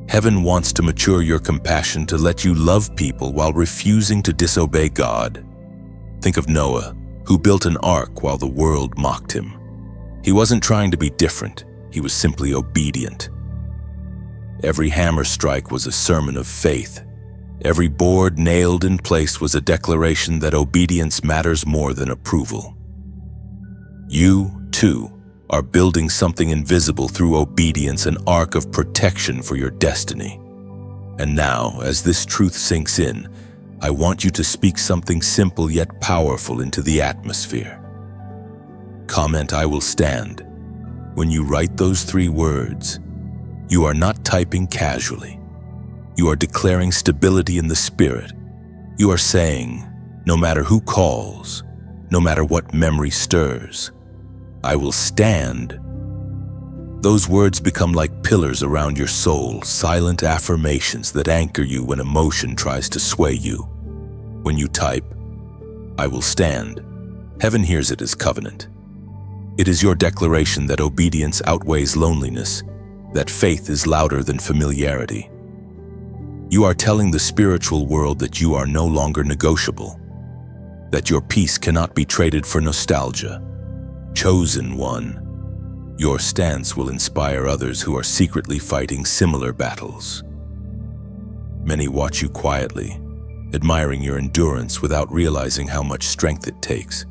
Speaker 1: Heaven wants to mature your compassion to let you love people while refusing to disobey God. Think of Noah, who built an ark while the world mocked him. He wasn't trying to be different, he was simply obedient. Every hammer strike was a sermon of faith. Every board nailed in place was a declaration that obedience matters more than approval. You, too, are building something invisible through obedience, an ark of protection for your destiny. And now, as this truth sinks in, I want you to speak something simple yet powerful into the atmosphere. Comment, "I will stand." When you write those 3 words, you are not typing casually. You are declaring stability in the spirit. You are saying, no matter who calls, no matter what memory stirs, I will stand. Those words become like pillars around your soul, silent affirmations that anchor you when emotion tries to sway you. When you type, "I will stand," heaven hears it as covenant. It is your declaration that obedience outweighs loneliness, that faith is louder than familiarity. You are telling the spiritual world that you are no longer negotiable, that your peace cannot be traded for nostalgia. Chosen one, your stance will inspire others who are secretly fighting similar battles. Many watch you quietly, admiring your endurance without realizing how much strength it takes.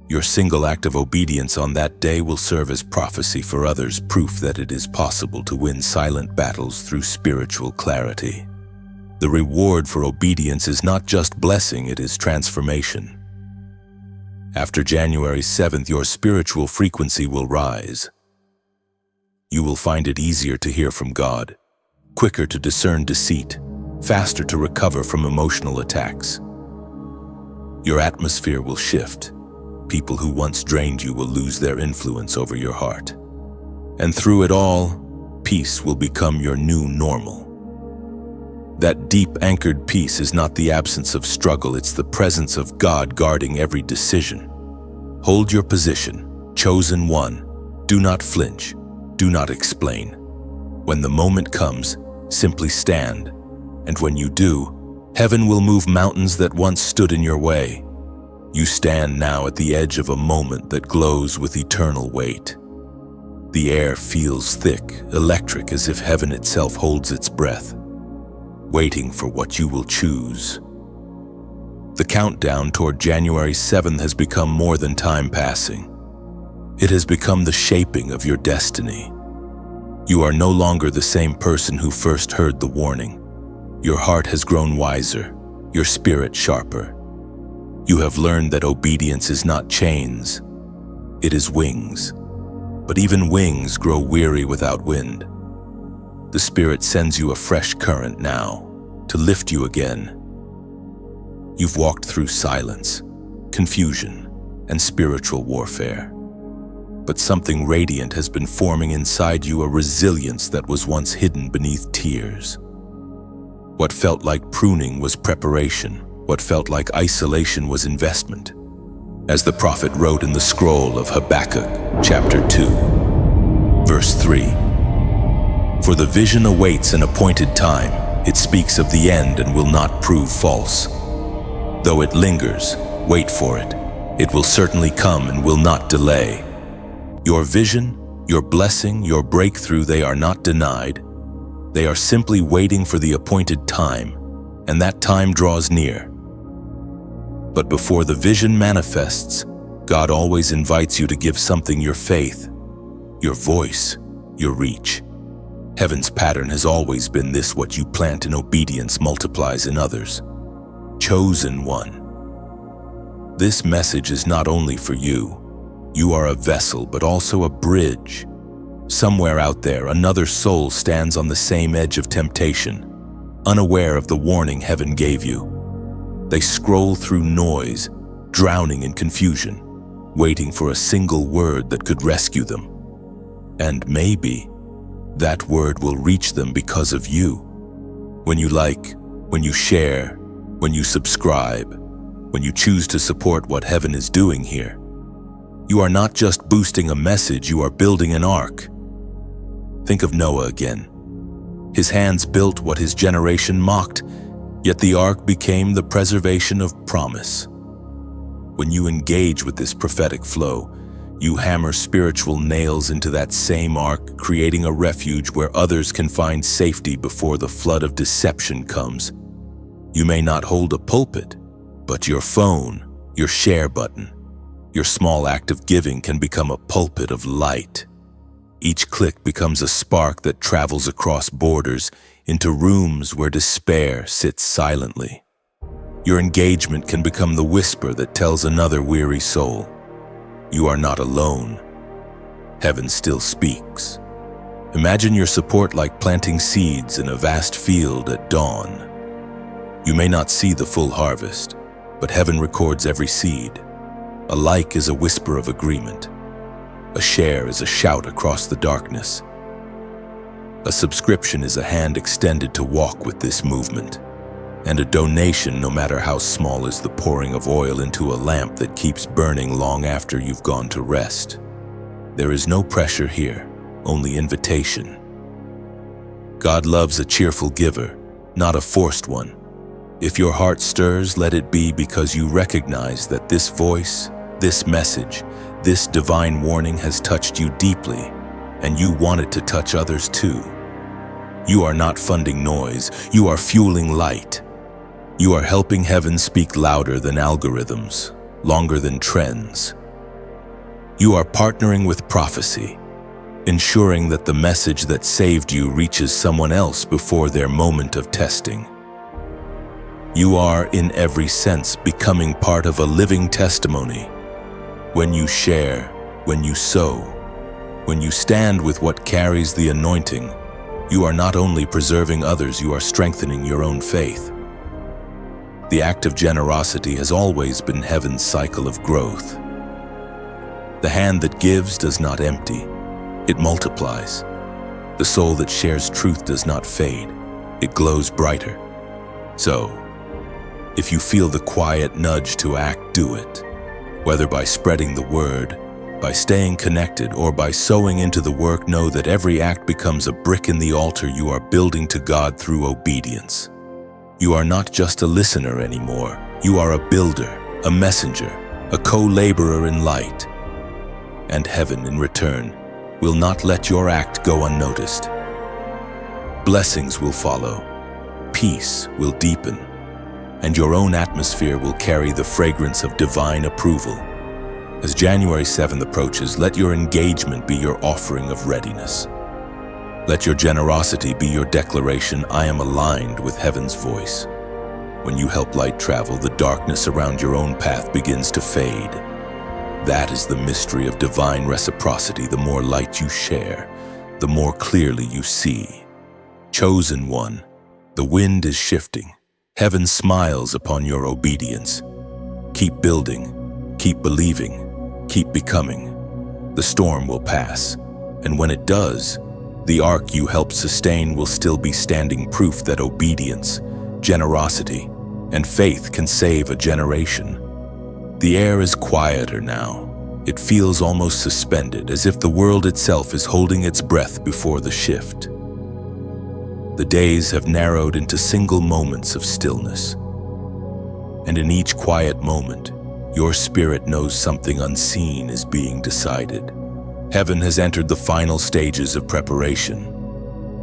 Speaker 1: Your single act of obedience on that day will serve as prophecy for others, proof that it is possible to win silent battles through spiritual clarity. The reward for obedience is not just blessing, it is transformation. After January 7th, your spiritual frequency will rise. You will find it easier to hear from God, quicker to discern deceit, faster to recover from emotional attacks. Your atmosphere will shift. People who once drained you will lose their influence over your heart. And through it all, peace will become your new normal. That deep anchored peace is not the absence of struggle, it's the presence of God guarding every decision. Hold your position, chosen one. Do not flinch, do not explain. When the moment comes, simply stand. And when you do, heaven will move mountains that once stood in your way. You stand now at the edge of a moment that glows with eternal weight. The air feels thick, electric, as if heaven itself holds its breath, waiting for what you will choose. The countdown toward January 7th has become more than time passing. It has become the shaping of your destiny. You are no longer the same person who first heard the warning. Your heart has grown wiser, your spirit sharper. You have learned that obedience is not chains, it is wings. But even wings grow weary without wind. The Spirit sends you a fresh current now, to lift you again. You've walked through silence, confusion, and spiritual warfare. But something radiant has been forming inside you, a resilience that was once hidden beneath tears. What felt like pruning was preparation. What felt like isolation was investment. As the prophet wrote in the scroll of Habakkuk, chapter 2, verse 3, "For the vision awaits an appointed time. It speaks of the end and will not prove false. Though it lingers, wait for it. It will certainly come and will not delay." Your vision, your blessing, your breakthrough, they are not denied. They are simply waiting for the appointed time, and that time draws near. But before the vision manifests, God always invites you to give something: your faith, your voice, your reach. Heaven's pattern has always been this: what you plant in obedience multiplies in others. Chosen one. This message is not only for you. You are a vessel, but also a bridge. Somewhere out there, another soul stands on the same edge of temptation, unaware of the warning heaven gave you. They scroll through noise, drowning in confusion, waiting for a single word that could rescue them. And maybe that word will reach them because of you. When you like, when you share, when you subscribe, when you choose to support what heaven is doing here, you are not just boosting a message, you are building an ark. Think of Noah again. His hands built what his generation mocked, yet the ark became the preservation of promise. When you engage with this prophetic flow, you hammer spiritual nails into that same ark, creating a refuge where others can find safety before the flood of deception comes. You may not hold a pulpit, but your phone, your share button, your small act of giving can become a pulpit of light. Each click becomes a spark that travels across borders into rooms where despair sits silently. Your engagement can become the whisper that tells another weary soul, you are not alone. Heaven still speaks. Imagine your support like planting seeds in a vast field at dawn. You may not see the full harvest, but heaven records every seed. A like is a whisper of agreement. A share is a shout across the darkness. A subscription is a hand extended to walk with this movement. And a donation, no matter how small, is the pouring of oil into a lamp that keeps burning long after you've gone to rest. There is no pressure here, only invitation. God loves a cheerful giver, not a forced one. If your heart stirs, let it be because you recognize that this voice, this message, this divine warning has touched you deeply, and you want it to touch others too. You are not funding noise, you are fueling light. You are helping heaven speak louder than algorithms, longer than trends. You are partnering with prophecy, ensuring that the message that saved you reaches someone else before their moment of testing. You are, in every sense, becoming part of a living testimony. When you share, when you sow, when you stand with what carries the anointing, you are not only preserving others, you are strengthening your own faith. The act of generosity has always been heaven's cycle of growth. The hand that gives does not empty, it multiplies. The soul that shares truth does not fade, it glows brighter. So, if you feel the quiet nudge to act, do it. Whether by spreading the word, by staying connected, or by sowing into the work, know that every act becomes a brick in the altar you are building to God through obedience. You are not just a listener anymore. You are a builder, a messenger, a co-laborer in light. And heaven, in return, will not let your act go unnoticed. Blessings will follow, peace will deepen, and your own atmosphere will carry the fragrance of divine approval. As January 7th approaches, let your engagement be your offering of readiness. Let your generosity be your declaration, I am aligned with heaven's voice. When you help light travel, the darkness around your own path begins to fade. That is the mystery of divine reciprocity. The more light you share, the more clearly you see. Chosen one, the wind is shifting. Heaven smiles upon your obedience. Keep building, keep believing, keep becoming. The storm will pass, and when it does, the ark you helped sustain will still be standing, proof that obedience, generosity, and faith can save a generation. The air is quieter now. It feels almost suspended, as if the world itself is holding its breath before the shift. The days have narrowed into single moments of stillness. And in each quiet moment, your spirit knows something unseen is being decided. Heaven has entered the final stages of preparation.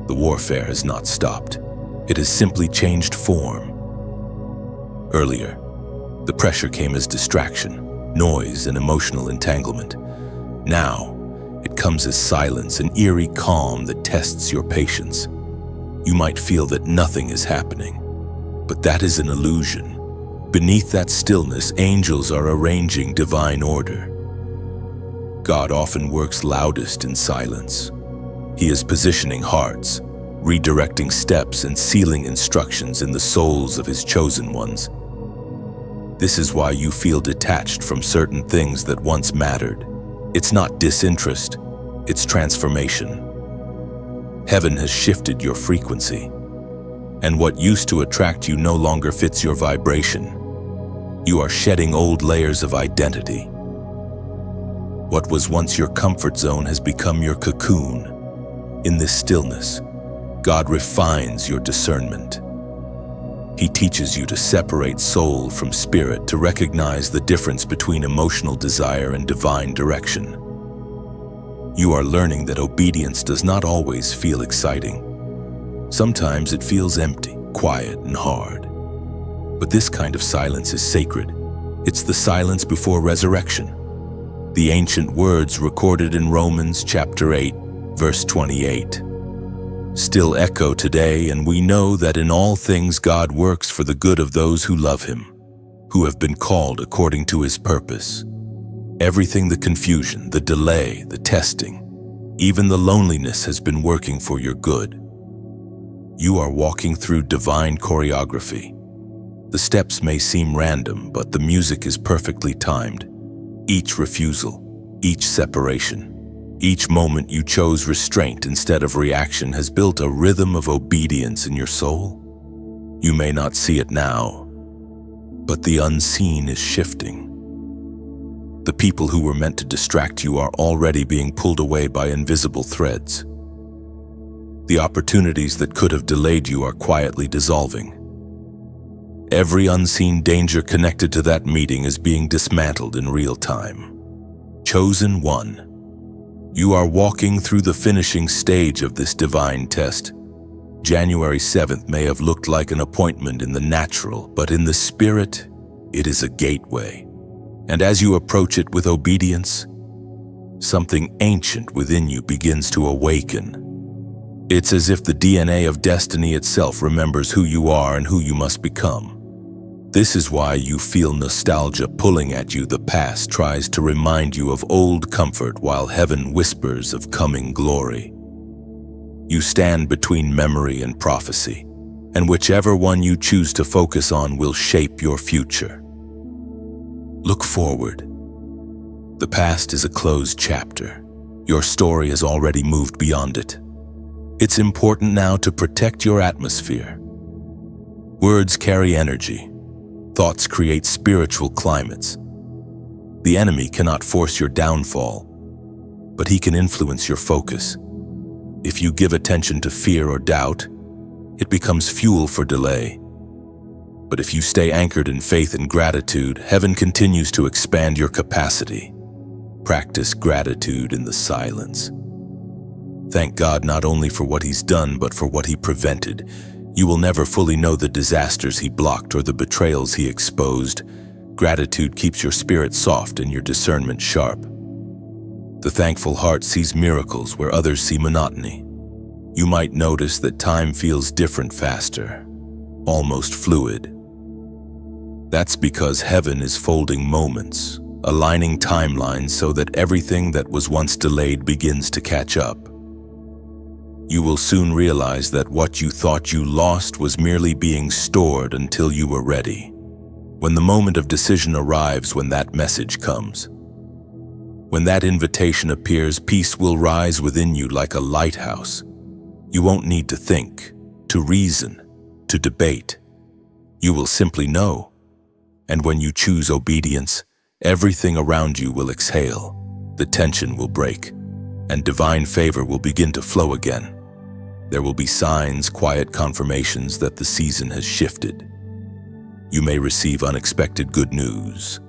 Speaker 1: The warfare has not stopped. It has simply changed form. Earlier, the pressure came as distraction, noise, and emotional entanglement. Now, it comes as silence, an eerie calm that tests your patience. You might feel that nothing is happening, but that is an illusion. Beneath that stillness, angels are arranging divine order. God often works loudest in silence. He is positioning hearts, redirecting steps, and sealing instructions in the souls of His chosen ones. This is why you feel detached from certain things that once mattered. It's not disinterest, it's transformation. Heaven has shifted your frequency, and what used to attract you no longer fits your vibration. You are shedding old layers of identity. What was once your comfort zone has become your cocoon. In this stillness, God refines your discernment. He teaches you to separate soul from spirit, to recognize the difference between emotional desire and divine direction. You are learning that obedience does not always feel exciting. Sometimes it feels empty, quiet, and hard. But this kind of silence is sacred. It's the silence before resurrection. The ancient words recorded in Romans chapter 8, verse 28, still echo today, and we know that in all things God works for the good of those who love Him, who have been called according to His purpose. Everything, the confusion, the delay, the testing, even the loneliness has been working for your good. You are walking through divine choreography. The steps may seem random, but the music is perfectly timed. Each refusal, each separation, each moment you chose restraint instead of reaction has built a rhythm of obedience in your soul. You may not see it now, but the unseen is shifting. The people who were meant to distract you are already being pulled away by invisible threads. The opportunities that could have delayed you are quietly dissolving. Every unseen danger connected to that meeting is being dismantled in real time. Chosen one, you are walking through the finishing stage of this divine test. January 7th may have looked like an appointment in the natural, but in the spirit, it is a gateway. And as you approach it with obedience, something ancient within you begins to awaken. It's as if the DNA of destiny itself remembers who you are and who you must become. This is why you feel nostalgia pulling at you. The past tries to remind you of old comfort while heaven whispers of coming glory. You stand between memory and prophecy, and whichever one you choose to focus on will shape your future. Look forward. The past is a closed chapter. Your story has already moved beyond it. It's important now to protect your atmosphere. Words carry energy. Thoughts create spiritual climates. The enemy cannot force your downfall, but he can influence your focus. If you give attention to fear or doubt, it becomes fuel for delay. But if you stay anchored in faith and gratitude, heaven continues to expand your capacity. Practice gratitude in the silence. Thank God not only for what He's done, but for what He prevented. You will never fully know the disasters He blocked or the betrayals He exposed. Gratitude keeps your spirit soft and your discernment sharp. The thankful heart sees miracles where others see monotony. You might notice that time feels different faster, almost fluid. That's because heaven is folding moments, aligning timelines so that everything that was once delayed begins to catch up. You will soon realize that what you thought you lost was merely being stored until you were ready. When the moment of decision arrives, when that message comes, when that invitation appears, peace will rise within you like a lighthouse. You won't need to think, to reason, to debate. You will simply know. And when you choose obedience, everything around you will exhale, the tension will break, and divine favor will begin to flow again. There will be signs, quiet confirmations that the season has shifted. You may receive unexpected good news,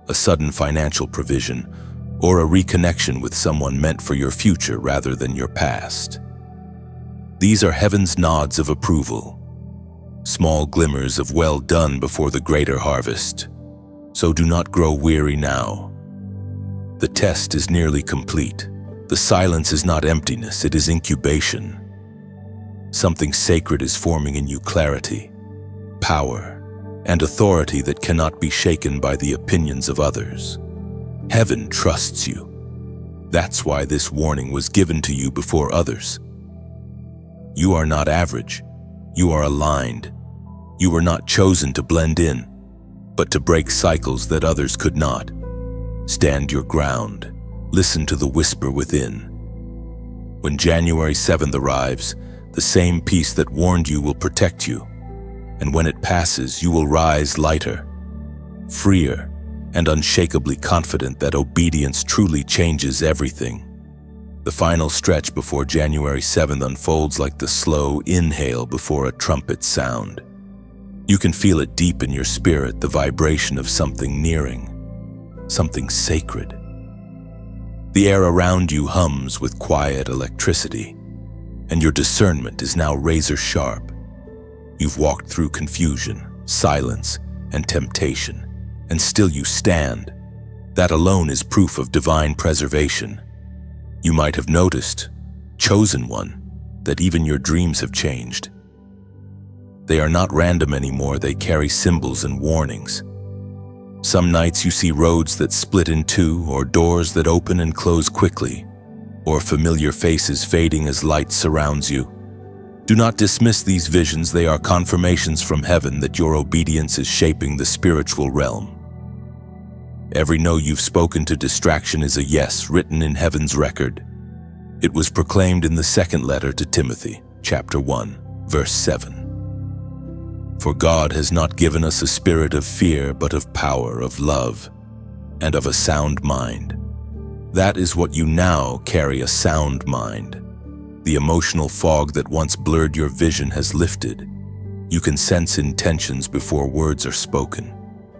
Speaker 1: a sudden financial provision, or a reconnection with someone meant for your future rather than your past. These are heaven's nods of approval, small glimmers of well done before the greater harvest. So do not grow weary now. The test is nearly complete. The silence is not emptiness, it is incubation. Something sacred is forming in you: clarity, power, and authority that cannot be shaken by the opinions of others. Heaven trusts you. That's why this warning was given to you before others. You are not average. You are aligned. You were not chosen to blend in, but to break cycles that others could not. Stand your ground. Listen to the whisper within. When January 7th arrives, the same peace that warned you will protect you. And when it passes, you will rise lighter, freer, and unshakably confident that obedience truly changes everything. The final stretch before January 7th unfolds like the slow inhale before a trumpet sound. You can feel it deep in your spirit, the vibration of something nearing, something sacred. The air around you hums with quiet electricity, and your discernment is now razor sharp. You've walked through confusion, silence, and temptation, and still you stand. That alone is proof of divine preservation. You might have noticed, chosen one, that even your dreams have changed. They are not random anymore, they carry symbols and warnings. Some nights you see roads that split in two, or doors that open and close quickly, or familiar faces fading as light surrounds you. Do not dismiss these visions, they are confirmations from heaven that your obedience is shaping the spiritual realm. Every no you've spoken to distraction is a yes written in heaven's record. It was proclaimed in the second letter to Timothy, chapter 1, verse 7. For God has not given us a spirit of fear, but of power, of love, and of a sound mind. That is what you now carry, a sound mind. The emotional fog that once blurred your vision has lifted. You can sense intentions before words are spoken.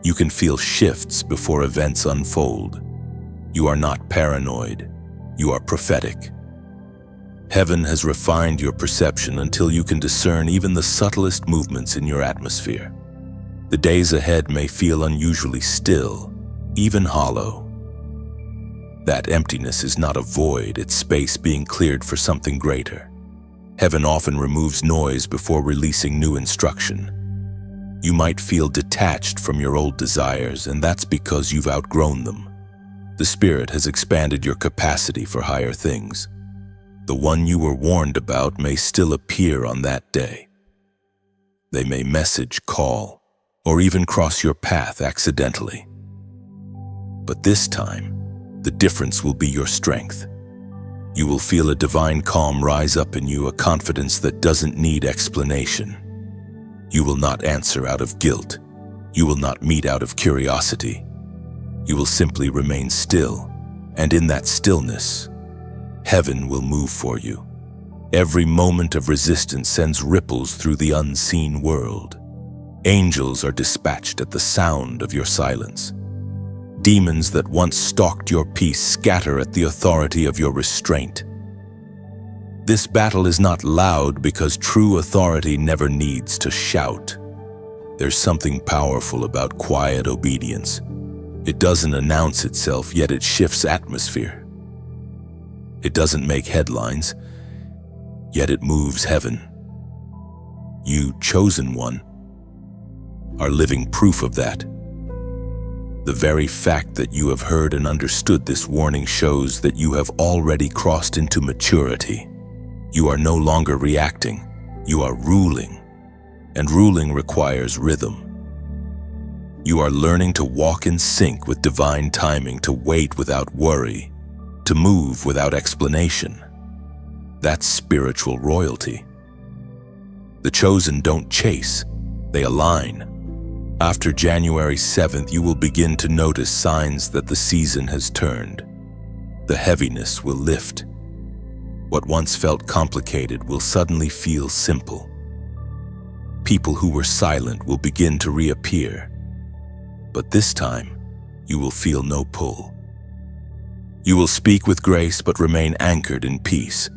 Speaker 1: You can feel shifts before events unfold. You are not paranoid. You are prophetic. Heaven has refined your perception until you can discern even the subtlest movements in your atmosphere. The days ahead may feel unusually still, even hollow. That emptiness is not a void, it's space being cleared for something greater. Heaven often removes noise before releasing new instruction. You might feel detached from your old desires, and that's because you've outgrown them. The Spirit has expanded your capacity for higher things. The one you were warned about may still appear on that day. They may message, call, or even cross your path accidentally. But this time, the difference will be your strength. You will feel a divine calm rise up in you, a confidence that doesn't need explanation. You will not answer out of guilt. You will not meet out of curiosity. You will simply remain still, and in that stillness, heaven will move for you. Every moment of resistance sends ripples through the unseen world. Angels are dispatched at the sound of your silence. Demons that once stalked your peace scatter at the authority of your restraint. This battle is not loud because true authority never needs to shout. There's something powerful about quiet obedience. It doesn't announce itself, yet it shifts atmosphere. It doesn't make headlines, yet it moves heaven. You, chosen one, are living proof of that. The very fact that you have heard and understood this warning shows that you have already crossed into maturity. You are no longer reacting, you are ruling, and ruling requires rhythm. You are learning to walk in sync with divine timing, to wait without worry, to move without explanation. That's spiritual royalty. The chosen don't chase, they align. After January 7th, you will begin to notice signs that the season has turned. The heaviness will lift. What once felt complicated will suddenly feel simple. People who were silent will begin to reappear. But this time, you will feel no pull. You will speak with grace but remain anchored in peace.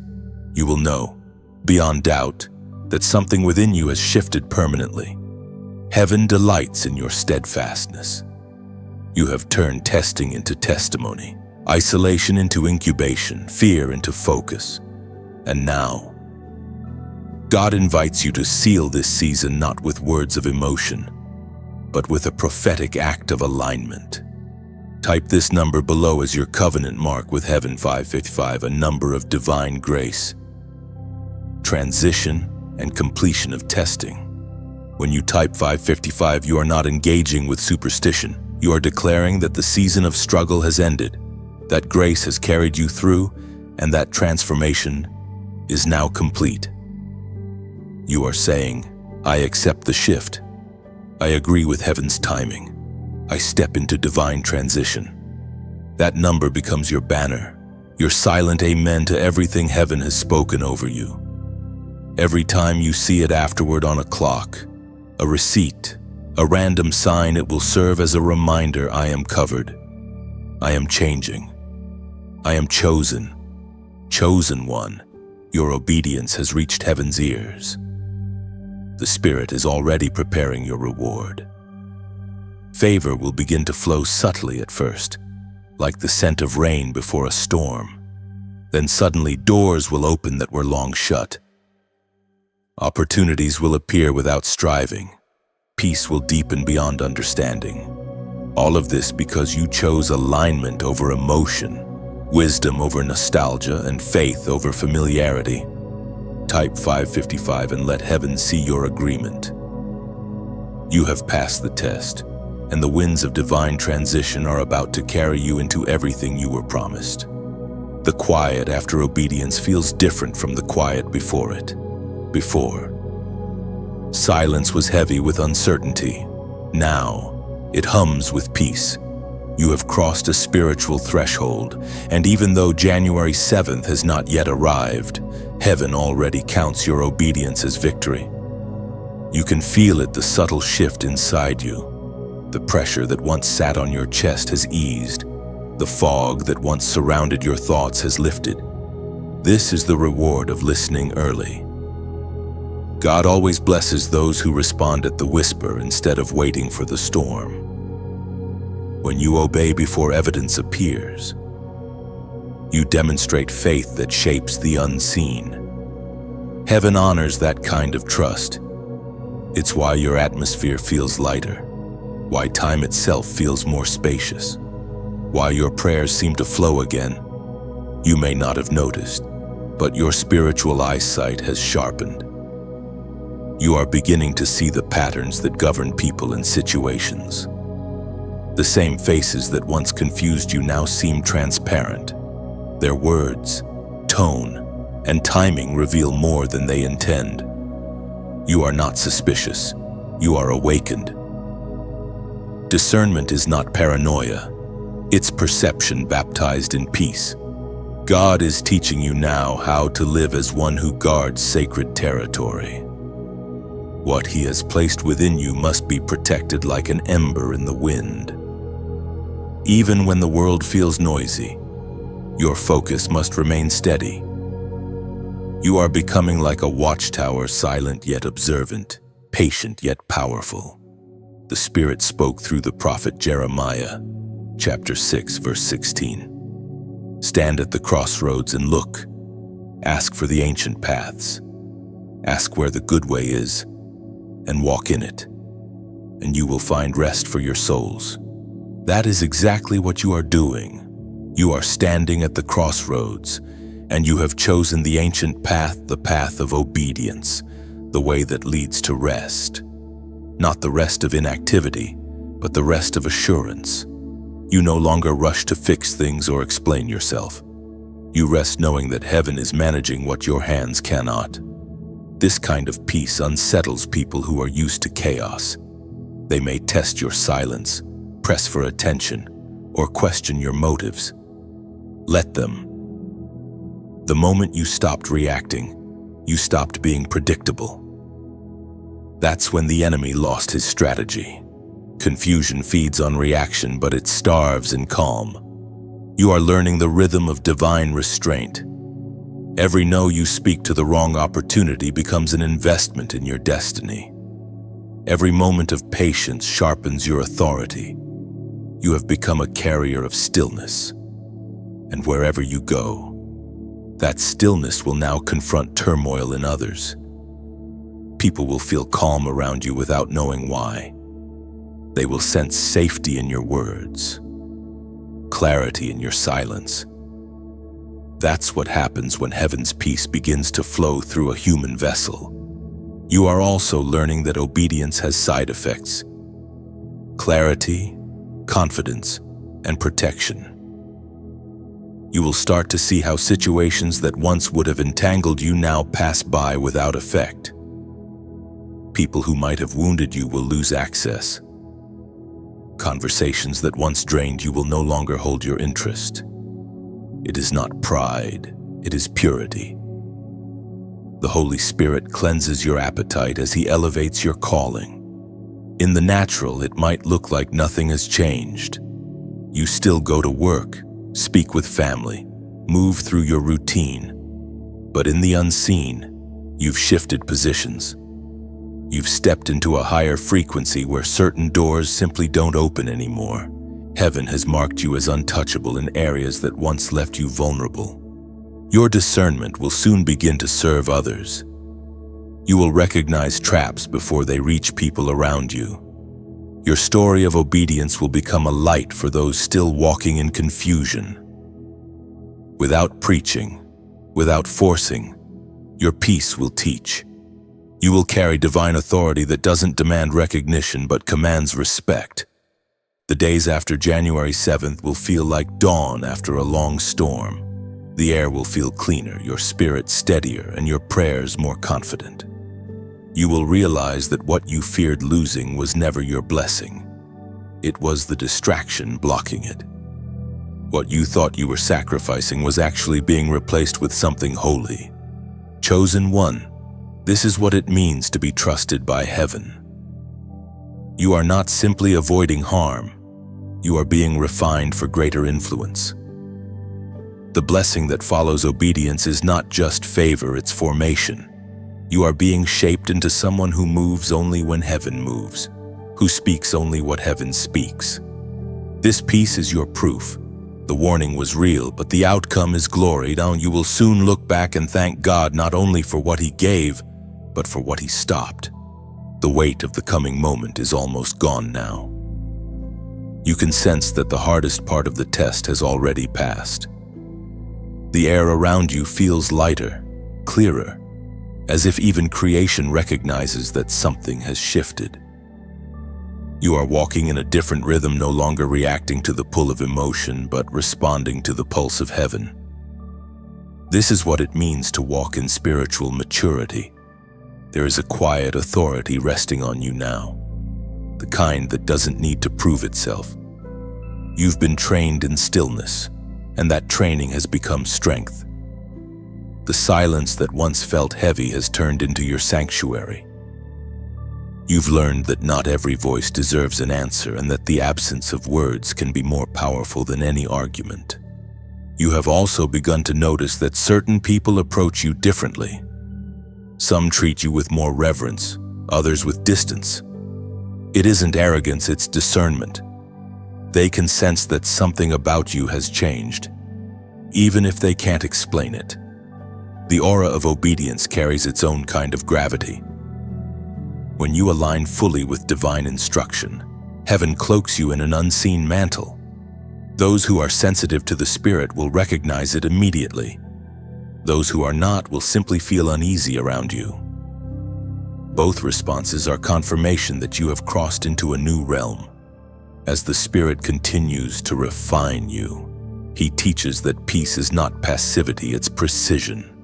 Speaker 1: You will know, beyond doubt, that something within you has shifted permanently. Heaven delights in your steadfastness. You have turned testing into testimony, isolation into incubation, fear into focus. And now, God invites you to seal this season not with words of emotion, but with a prophetic act of alignment. Type this number below as your covenant mark with Heaven: 555, a number of divine grace, transition, and completion of testing. When you type 555, you are not engaging with superstition. You are declaring that the season of struggle has ended, that grace has carried you through, and that transformation is now complete. You are saying, I accept the shift. I agree with Heaven's timing. I step into divine transition. That number becomes your banner, your silent amen to everything Heaven has spoken over you. Every time you see it afterward on a clock, a receipt, a random sign, it will serve as a reminder: I am covered. I am changing. I am chosen. Chosen one. Your obedience has reached Heaven's ears. The Spirit is already preparing your reward. Favor will begin to flow subtly at first, like the scent of rain before a storm. Then suddenly doors will open that were long shut. Opportunities will appear without striving. Peace will deepen beyond understanding. All of this because you chose alignment over emotion, wisdom over nostalgia, and faith over familiarity. Type 555 and let Heaven see your agreement. You have passed the test, and the winds of divine transition are about to carry you into everything you were promised. The quiet after obedience feels different from the quiet before it. Before, silence was heavy with uncertainty. Now, it hums with peace. You have crossed a spiritual threshold, and even though January 7th has not yet arrived, Heaven already counts your obedience as victory. You can feel it, the subtle shift inside you. The pressure that once sat on your chest has eased. The fog that once surrounded your thoughts has lifted. This is the reward of listening early. God always blesses those who respond at the whisper instead of waiting for the storm. When you obey before evidence appears, you demonstrate faith that shapes the unseen. Heaven honors that kind of trust. It's why your atmosphere feels lighter, why time itself feels more spacious, why your prayers seem to flow again. You may not have noticed, but your spiritual eyesight has sharpened. You are beginning to see the patterns that govern people and situations. The same faces that once confused you now seem transparent. Their words, tone, and timing reveal more than they intend. You are not suspicious. You are awakened. Discernment is not paranoia. It's perception baptized in peace. God is teaching you now how to live as one who guards sacred territory. What He has placed within you must be protected like an ember in the wind. Even when the world feels noisy, your focus must remain steady. You are becoming like a watchtower, silent yet observant, patient yet powerful. The Spirit spoke through the prophet Jeremiah, chapter 6, verse 16. Stand at the crossroads and look. Ask for the ancient paths. Ask where the good way is, and walk in it, and you will find rest for your souls. That is exactly what you are doing. You are standing at the crossroads, and you have chosen the ancient path, the path of obedience, the way that leads to rest. Not the rest of inactivity, but the rest of assurance. You no longer rush to fix things or explain yourself. You rest knowing that heaven is managing what your hands cannot. This kind of peace unsettles people who are used to chaos. They may test your silence, press for attention, or question your motives. Let them. The moment you stopped reacting, you stopped being predictable. That's when the enemy lost his strategy. Confusion feeds on reaction, but it starves in calm. You are learning the rhythm of divine restraint. Every no you speak to the wrong opportunity becomes an investment in your destiny. Every moment of patience sharpens your authority. You have become a carrier of stillness. And wherever you go, that stillness will now confront turmoil in others. People will feel calm around you without knowing why. They will sense safety in your words, clarity in your silence. That's what happens when heaven's peace begins to flow through a human vessel. You are also learning that obedience has side effects: clarity, confidence, and protection. You will start to see how situations that once would have entangled you now pass by without effect. People who might have wounded you will lose access. Conversations that once drained you will no longer hold your interest. It is not pride, it is purity. The Holy Spirit cleanses your appetite as He elevates your calling. In the natural, it might look like nothing has changed. You still go to work, speak with family, move through your routine. But in the unseen, you've shifted positions. You've stepped into a higher frequency where certain doors simply don't open anymore. Heaven has marked you as untouchable in areas that once left you vulnerable. Your discernment will soon begin to serve others. You will recognize traps before they reach people around you. Your story of obedience will become a light for those still walking in confusion. Without preaching, without forcing, your peace will teach. You will carry divine authority that doesn't demand recognition but commands respect. The days after January 7th will feel like dawn after a long storm. The air will feel cleaner, your spirit steadier, and your prayers more confident. You will realize that what you feared losing was never your blessing. It was the distraction blocking it. What you thought you were sacrificing was actually being replaced with something holy. Chosen one. This is what it means to be trusted by heaven. You are not simply avoiding harm. You are being refined for greater influence. The blessing that follows obedience is not just favor, it's formation. You are being shaped into someone who moves only when heaven moves, who speaks only what heaven speaks. This peace is your proof. The warning was real, but the outcome is glory. Now you will soon look back and thank God not only for what He gave, but for what He stopped. The weight of the coming moment is almost gone now. You can sense that the hardest part of the test has already passed. The air around you feels lighter, clearer, as if even creation recognizes that something has shifted. You are walking in a different rhythm, no longer reacting to the pull of emotion, but responding to the pulse of heaven. This is what it means to walk in spiritual maturity. There is a quiet authority resting on you now, the kind that doesn't need to prove itself. You've been trained in stillness, and that training has become strength. The silence that once felt heavy has turned into your sanctuary. You've learned that not every voice deserves an answer, and that the absence of words can be more powerful than any argument. You have also begun to notice that certain people approach you differently. Some treat you with more reverence, others with distance. It isn't arrogance, it's discernment. They can sense that something about you has changed, even if they can't explain it. The aura of obedience carries its own kind of gravity. When you align fully with divine instruction, heaven cloaks you in an unseen mantle. Those who are sensitive to the Spirit will recognize it immediately. Those who are not will simply feel uneasy around you. Both responses are confirmation that you have crossed into a new realm. As the Spirit continues to refine you, He teaches that peace is not passivity, it's precision.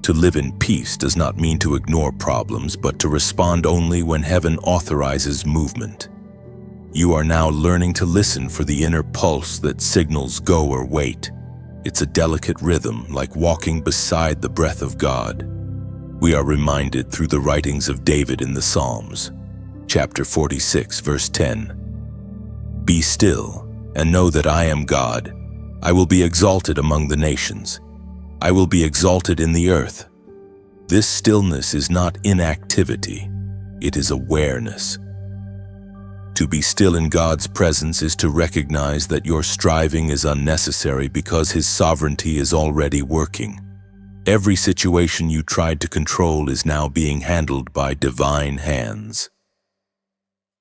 Speaker 1: To live in peace does not mean to ignore problems, but to respond only when heaven authorizes movement. You are now learning to listen for the inner pulse that signals go or wait. It's a delicate rhythm, like walking beside the breath of God. We are reminded through the writings of David in the Psalms. Chapter 46, verse 10. Be still and know that I am God. I will be exalted among the nations. I will be exalted in the earth. This stillness is not inactivity, it is awareness. To be still in God's presence is to recognize that your striving is unnecessary because His sovereignty is already working. Every situation you tried to control is now being handled by divine hands.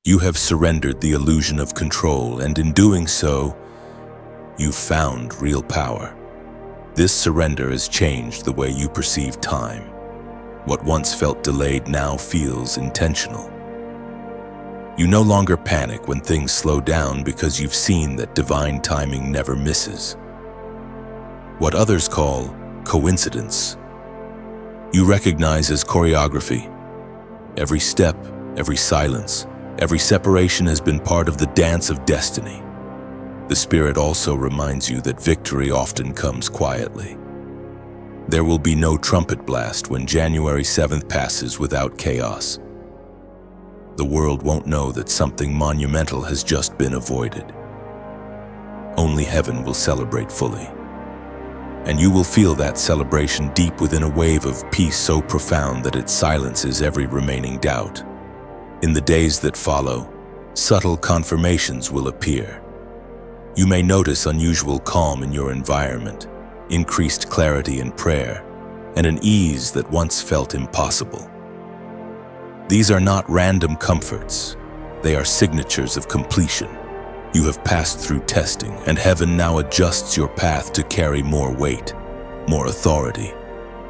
Speaker 1: You have surrendered the illusion of control, and in doing so, you've found real power. This surrender has changed the way you perceive time. What once felt delayed now feels intentional. You no longer panic when things slow down because you've seen that divine timing never misses. What others call coincidence, you recognize as choreography. Every step, every silence, every separation has been part of the dance of destiny. The Spirit also reminds you that victory often comes quietly. There will be no trumpet blast when January 7th passes without chaos. The world won't know that something monumental has just been avoided. Only heaven will celebrate fully. And you will feel that celebration deep within a wave of peace so profound that it silences every remaining doubt. In the days that follow, subtle confirmations will appear. You may notice unusual calm in your environment, increased clarity in prayer, and an ease that once felt impossible. These are not random comforts. They are signatures of completion. You have passed through testing, and heaven now adjusts your path to carry more weight, more authority,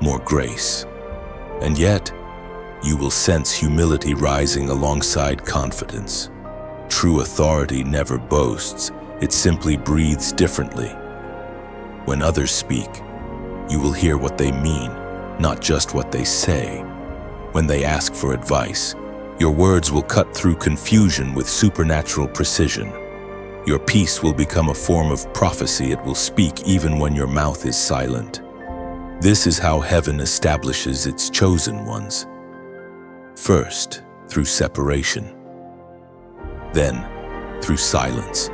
Speaker 1: more grace. And yet, you will sense humility rising alongside confidence. True authority never boasts, it simply breathes differently. When others speak, you will hear what they mean, not just what they say. When they ask for advice, your words will cut through confusion with supernatural precision. Your peace will become a form of prophecy. It will speak even when your mouth is silent. This is how heaven establishes its chosen ones. First, through separation. Then, through silence.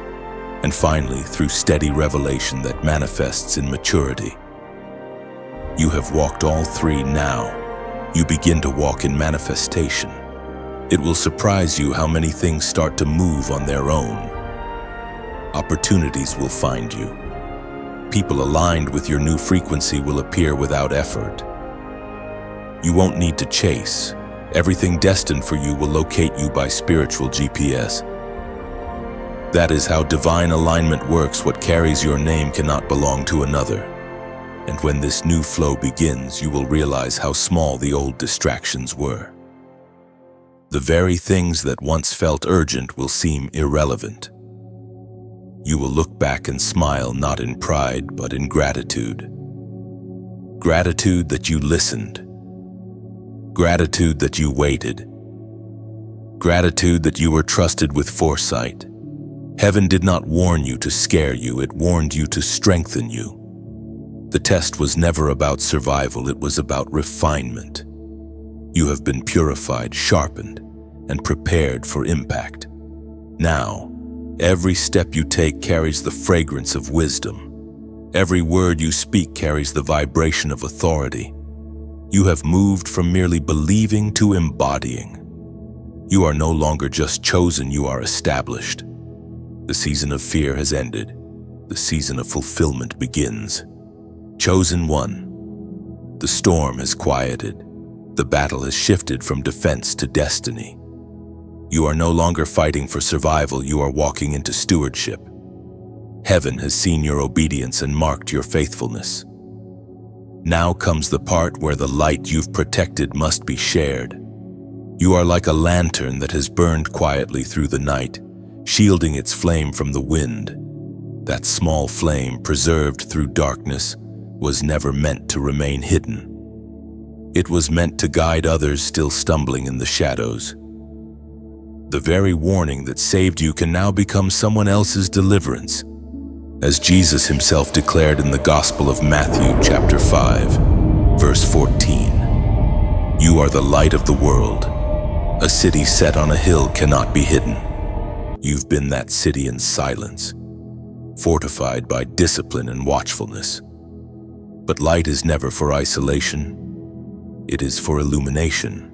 Speaker 1: And finally, through steady revelation that manifests in maturity. You have walked all three now. You begin to walk in manifestation. It will surprise you how many things start to move on their own. Opportunities will find you. People aligned with your new frequency will appear without effort. You won't need to chase. Everything destined for you will locate you by spiritual GPS. That is how divine alignment works. What carries your name cannot belong to another. And when this new flow begins, you will realize how small the old distractions were. The very things that once felt urgent will seem irrelevant. You will look back and smile, not in pride, but in gratitude. Gratitude that you listened. Gratitude that you waited. Gratitude that you were trusted with foresight. Heaven did not warn you to scare you, it warned you to strengthen you. The test was never about survival, it was about refinement. You have been purified, sharpened, and prepared for impact. Now, every step you take carries the fragrance of wisdom. Every word you speak carries the vibration of authority. You have moved from merely believing to embodying. You are no longer just chosen, you are established. The season of fear has ended. The season of fulfillment begins. Chosen one. The storm has quieted. The battle has shifted from defense to destiny. You are no longer fighting for survival, you are walking into stewardship. Heaven has seen your obedience and marked your faithfulness. Now comes the part where the light you've protected must be shared. You are like a lantern that has burned quietly through the night, shielding its flame from the wind. That small flame, preserved through darkness, was never meant to remain hidden. It was meant to guide others still stumbling in the shadows. The very warning that saved you can now become someone else's deliverance. As Jesus himself declared in the Gospel of Matthew, chapter 5, verse 14, "You are the light of the world. A city set on a hill cannot be hidden." You've been that city in silence, fortified by discipline and watchfulness. But light is never for isolation. It is for illumination.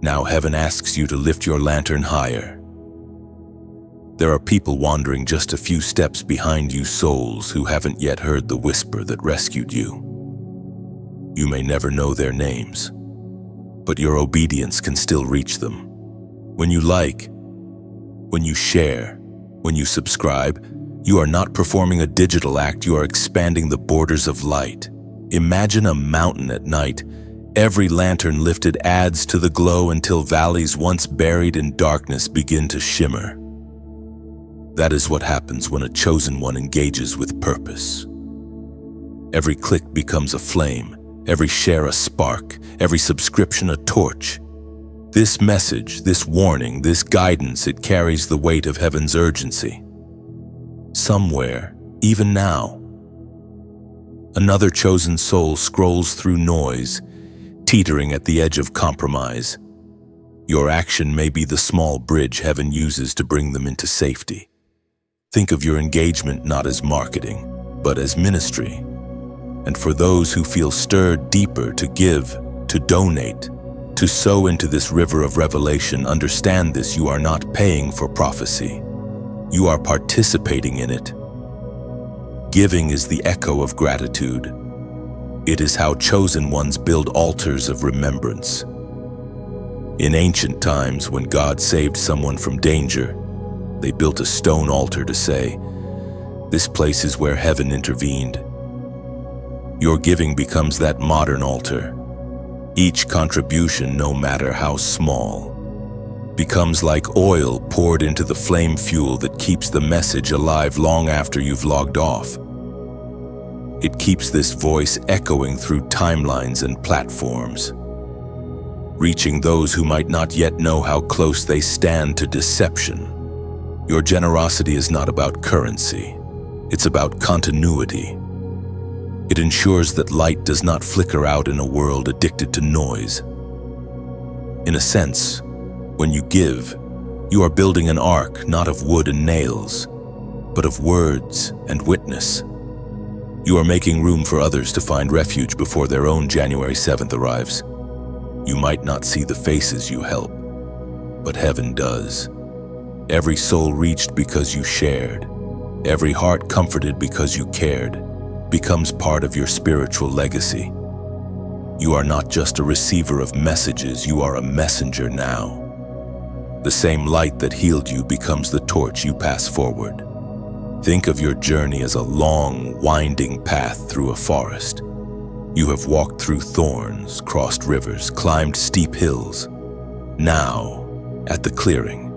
Speaker 1: Now heaven asks you to lift your lantern higher. There are people wandering just a few steps behind you, souls who haven't yet heard the whisper that rescued you. You may never know their names, but your obedience can still reach them. When you like, when you share, when you subscribe, you are not performing a digital act, you are expanding the borders of light. Imagine a mountain at night. Every lantern lifted adds to the glow until valleys once buried in darkness begin to shimmer. That is what happens when a chosen one engages with purpose. Every click becomes a flame, every share a spark, every subscription a torch. This message, this warning, this guidance, it carries the weight of heaven's urgency. Somewhere, even now, another chosen soul scrolls through noise, teetering at the edge of compromise. Your action may be the small bridge heaven uses to bring them into safety. Think of your engagement not as marketing, but as ministry. And for those who feel stirred deeper to give, to donate, to sow into this river of revelation, understand this: you are not paying for prophecy. You are participating in it. Giving is the echo of gratitude. It is how chosen ones build altars of remembrance. In ancient times, when God saved someone from danger, they built a stone altar to say, "This place is where heaven intervened." Your giving becomes that modern altar. Each contribution, no matter how small, becomes like oil poured into the flame fuel that keeps the message alive long after you've logged off. It keeps this voice echoing through timelines and platforms, reaching those who might not yet know how close they stand to deception. Your generosity is not about currency, it's about continuity. It ensures that light does not flicker out in a world addicted to noise. In a sense, when you give, you are building an ark not of wood and nails, but of words and witness. You are making room for others to find refuge before their own January 7th arrives. You might not see the faces you help, but heaven does. Every soul reached because you shared, every heart comforted because you cared, becomes part of your spiritual legacy. You are not just a receiver of messages, you are a messenger now. The same light that healed you becomes the torch you pass forward. Think of your journey as a long, winding path through a forest. You have walked through thorns, crossed rivers, climbed steep hills. Now, at the clearing,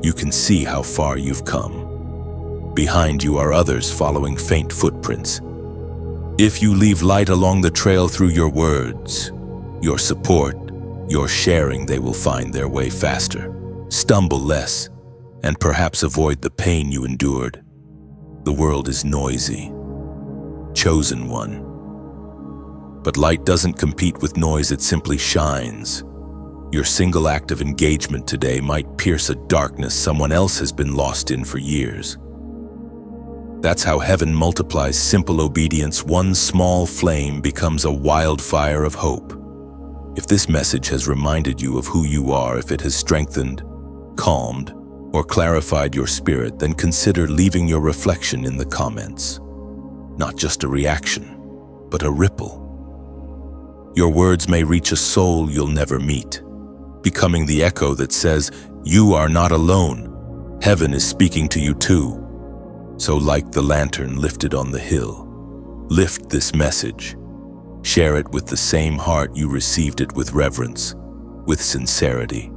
Speaker 1: you can see how far you've come. Behind you are others following faint footprints. If you leave light along the trail through your words, your support, your sharing, they will find their way faster, stumble less, and perhaps avoid the pain you endured. The world is noisy. Chosen one. But light doesn't compete with noise, it simply shines. Your single act of engagement today might pierce a darkness someone else has been lost in for years. That's how heaven multiplies simple obedience. One small flame becomes a wildfire of hope. If this message has reminded you of who you are, if it has strengthened, calmed, or clarified your spirit, then consider leaving your reflection in the comments. Not just a reaction, but a ripple. Your words may reach a soul you'll never meet, becoming the echo that says, "You are not alone. Heaven is speaking to you too." So like the lantern lifted on the hill, lift this message. Share it with the same heart you received it, with reverence, with sincerity,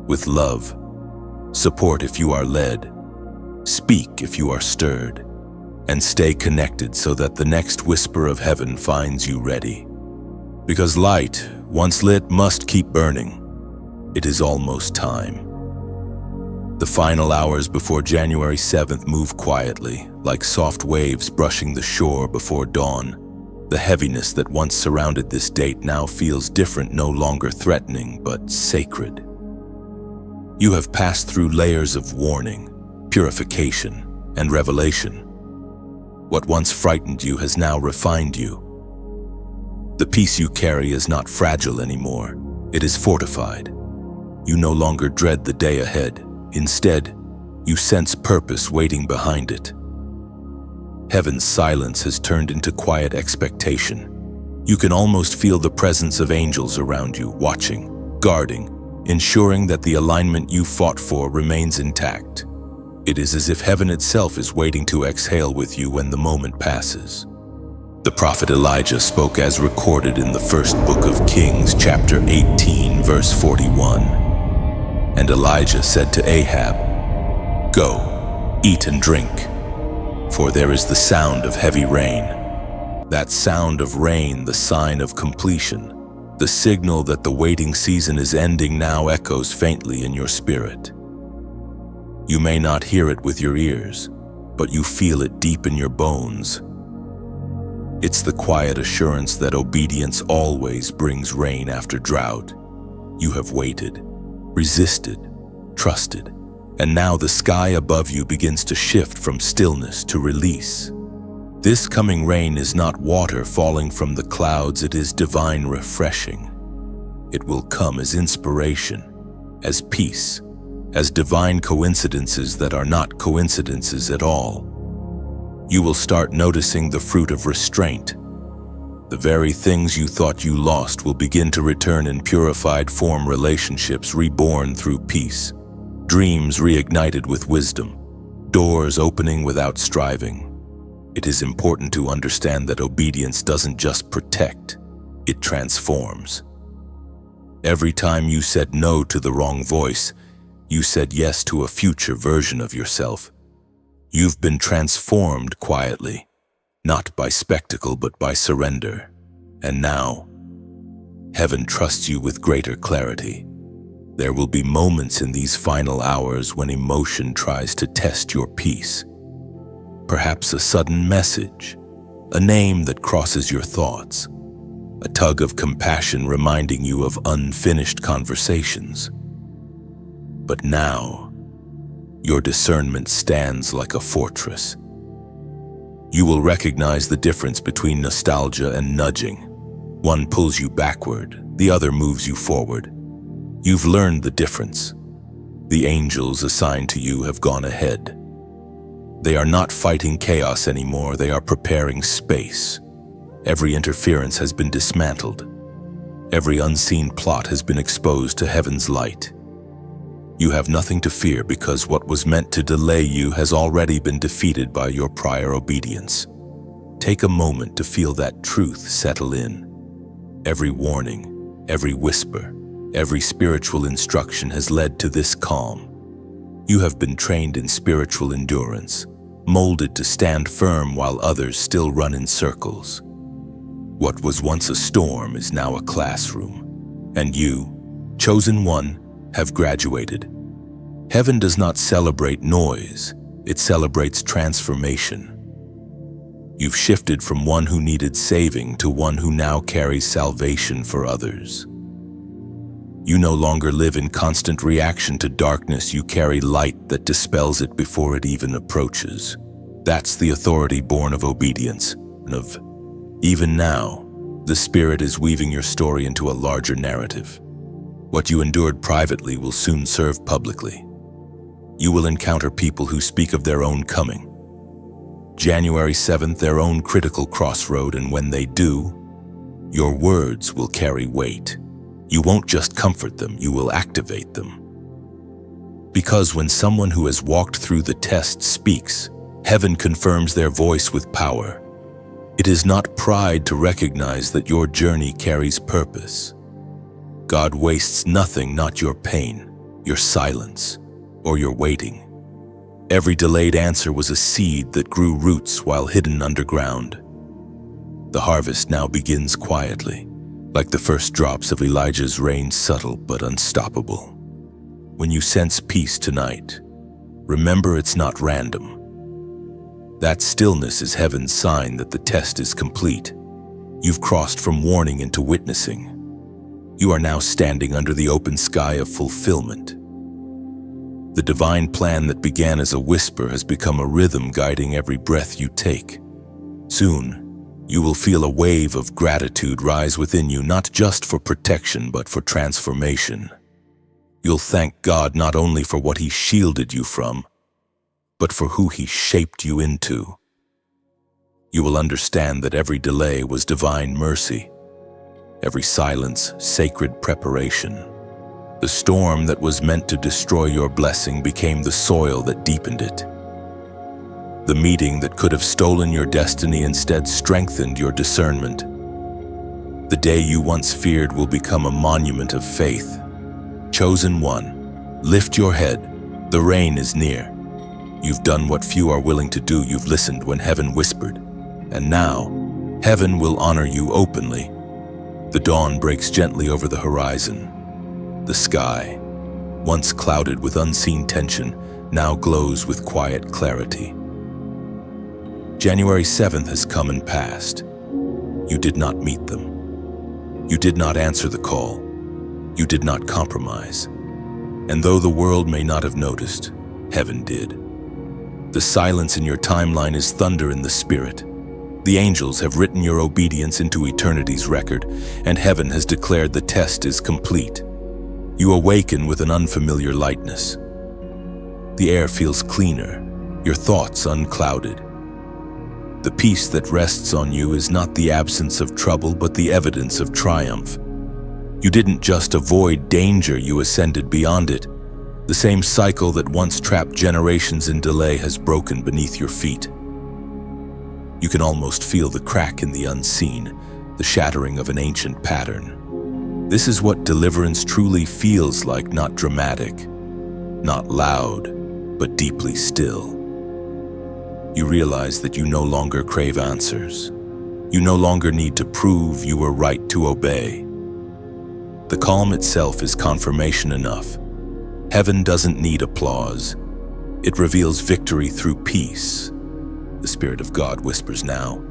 Speaker 1: with love. Support if you are led. Speak if you are stirred. And stay connected so that the next whisper of heaven finds you ready. Because light, once lit, must keep burning. It is almost time. The final hours before January 7th move quietly, like soft waves brushing the shore before dawn. The heaviness that once surrounded this date now feels different, no longer threatening, but sacred. You have passed through layers of warning, purification, and revelation. What once frightened you has now refined you. The peace you carry is not fragile anymore. It is fortified. You no longer dread the day ahead. Instead, you sense purpose waiting behind it. Heaven's silence has turned into quiet expectation. You can almost feel the presence of angels around you, watching, guarding, ensuring that the alignment you fought for remains intact. It is as if heaven itself is waiting to exhale with you when the moment passes. The prophet Elijah spoke as recorded in the first book of Kings, chapter 18, verse 41. And Elijah said to Ahab, "Go, eat and drink, for there is the sound of heavy rain." That sound of rain, the sign of completion, the signal that the waiting season is ending, now echoes faintly in your spirit. You may not hear it with your ears, but you feel it deep in your bones. It's the quiet assurance that obedience always brings rain after drought. You have waited, resisted, trusted, and now the sky above you begins to shift from stillness to release. This coming rain is not water falling from the clouds, it is divine refreshing. It will come as inspiration, as peace, as divine coincidences that are not coincidences at all. You will start noticing the fruit of restraint. The very things you thought you lost will begin to return in purified form, relationships reborn through peace, dreams reignited with wisdom, doors opening without striving. It is important to understand that obedience doesn't just protect, it transforms. Every time you said no to the wrong voice, you said yes to a future version of yourself. You've been transformed quietly, not by spectacle but by surrender. And now, heaven trusts you with greater clarity. There will be moments in these final hours when emotion tries to test your peace. Perhaps a sudden message, a name that crosses your thoughts, a tug of compassion reminding you of unfinished conversations. But now, your discernment stands like a fortress. You will recognize the difference between nostalgia and nudging. One pulls you backward, the other moves you forward. You've learned the difference. The angels assigned to you have gone ahead. They are not fighting chaos anymore, they are preparing space. Every interference has been dismantled. Every unseen plot has been exposed to heaven's light. You have nothing to fear because what was meant to delay you has already been defeated by your prior obedience. Take a moment to feel that truth settle in. Every warning, every whisper, every spiritual instruction has led to this calm. You have been trained in spiritual endurance, molded to stand firm while others still run in circles. What was once a storm is now a classroom, and you, chosen one, have graduated. Heaven does not celebrate noise, it celebrates transformation. You've shifted from one who needed saving to one who now carries salvation for others. You no longer live in constant reaction to darkness, you carry light that dispels it before it even approaches. That's the authority born of obedience, and of, even now, The Spirit is weaving your story into a larger narrative. What you endured privately will soon serve publicly. You will encounter people who speak of their own coming. January 7th, their own critical crossroad, and when they do, your words will carry weight. You won't just comfort them, you will activate them. Because when someone who has walked through the test speaks, heaven confirms their voice with power. It is not pride to recognize that your journey carries purpose. God wastes nothing, not your pain, your silence, or your waiting. Every delayed answer was a seed that grew roots while hidden underground. The harvest now begins quietly, like the first drops of Elijah's rain, subtle but unstoppable. When you sense peace tonight, remember it's not random. That stillness is heaven's sign that the test is complete. You've crossed from warning into witnessing. You are now standing under the open sky of fulfillment. The divine plan that began as a whisper has become a rhythm guiding every breath you take. Soon, you will feel a wave of gratitude rise within you, not just for protection, but for transformation. You'll thank God not only for what He shielded you from, but for who He shaped you into. You will understand that every delay was divine mercy, every silence sacred preparation. The storm that was meant to destroy your blessing became the soil that deepened it. The meeting that could have stolen your destiny instead strengthened your discernment. The day you once feared will become a monument of faith. Chosen one, lift your head. The rain is near. You've done what few are willing to do. You've listened when heaven whispered. And now, heaven will honor you openly. The dawn breaks gently over the horizon. The sky, once clouded with unseen tension, now glows with quiet clarity. January 7th has come and passed. You did not meet them. You did not answer the call. You did not compromise. And though the world may not have noticed, heaven did. The silence in your timeline is thunder in the spirit. The angels have written your obedience into eternity's record, and heaven has declared the test is complete. You awaken with an unfamiliar lightness. The air feels cleaner, your thoughts unclouded. The peace that rests on you is not the absence of trouble, but the evidence of triumph. You didn't just avoid danger, you ascended beyond it. The same cycle that once trapped generations in delay has broken beneath your feet. You can almost feel the crack in the unseen, the shattering of an ancient pattern. This is what deliverance truly feels like, not dramatic, not loud, but deeply still. You realize that you no longer crave answers. You no longer need to prove you were right to obey. The calm itself is confirmation enough. Heaven doesn't need applause. It reveals victory through peace. The Spirit of God whispers now,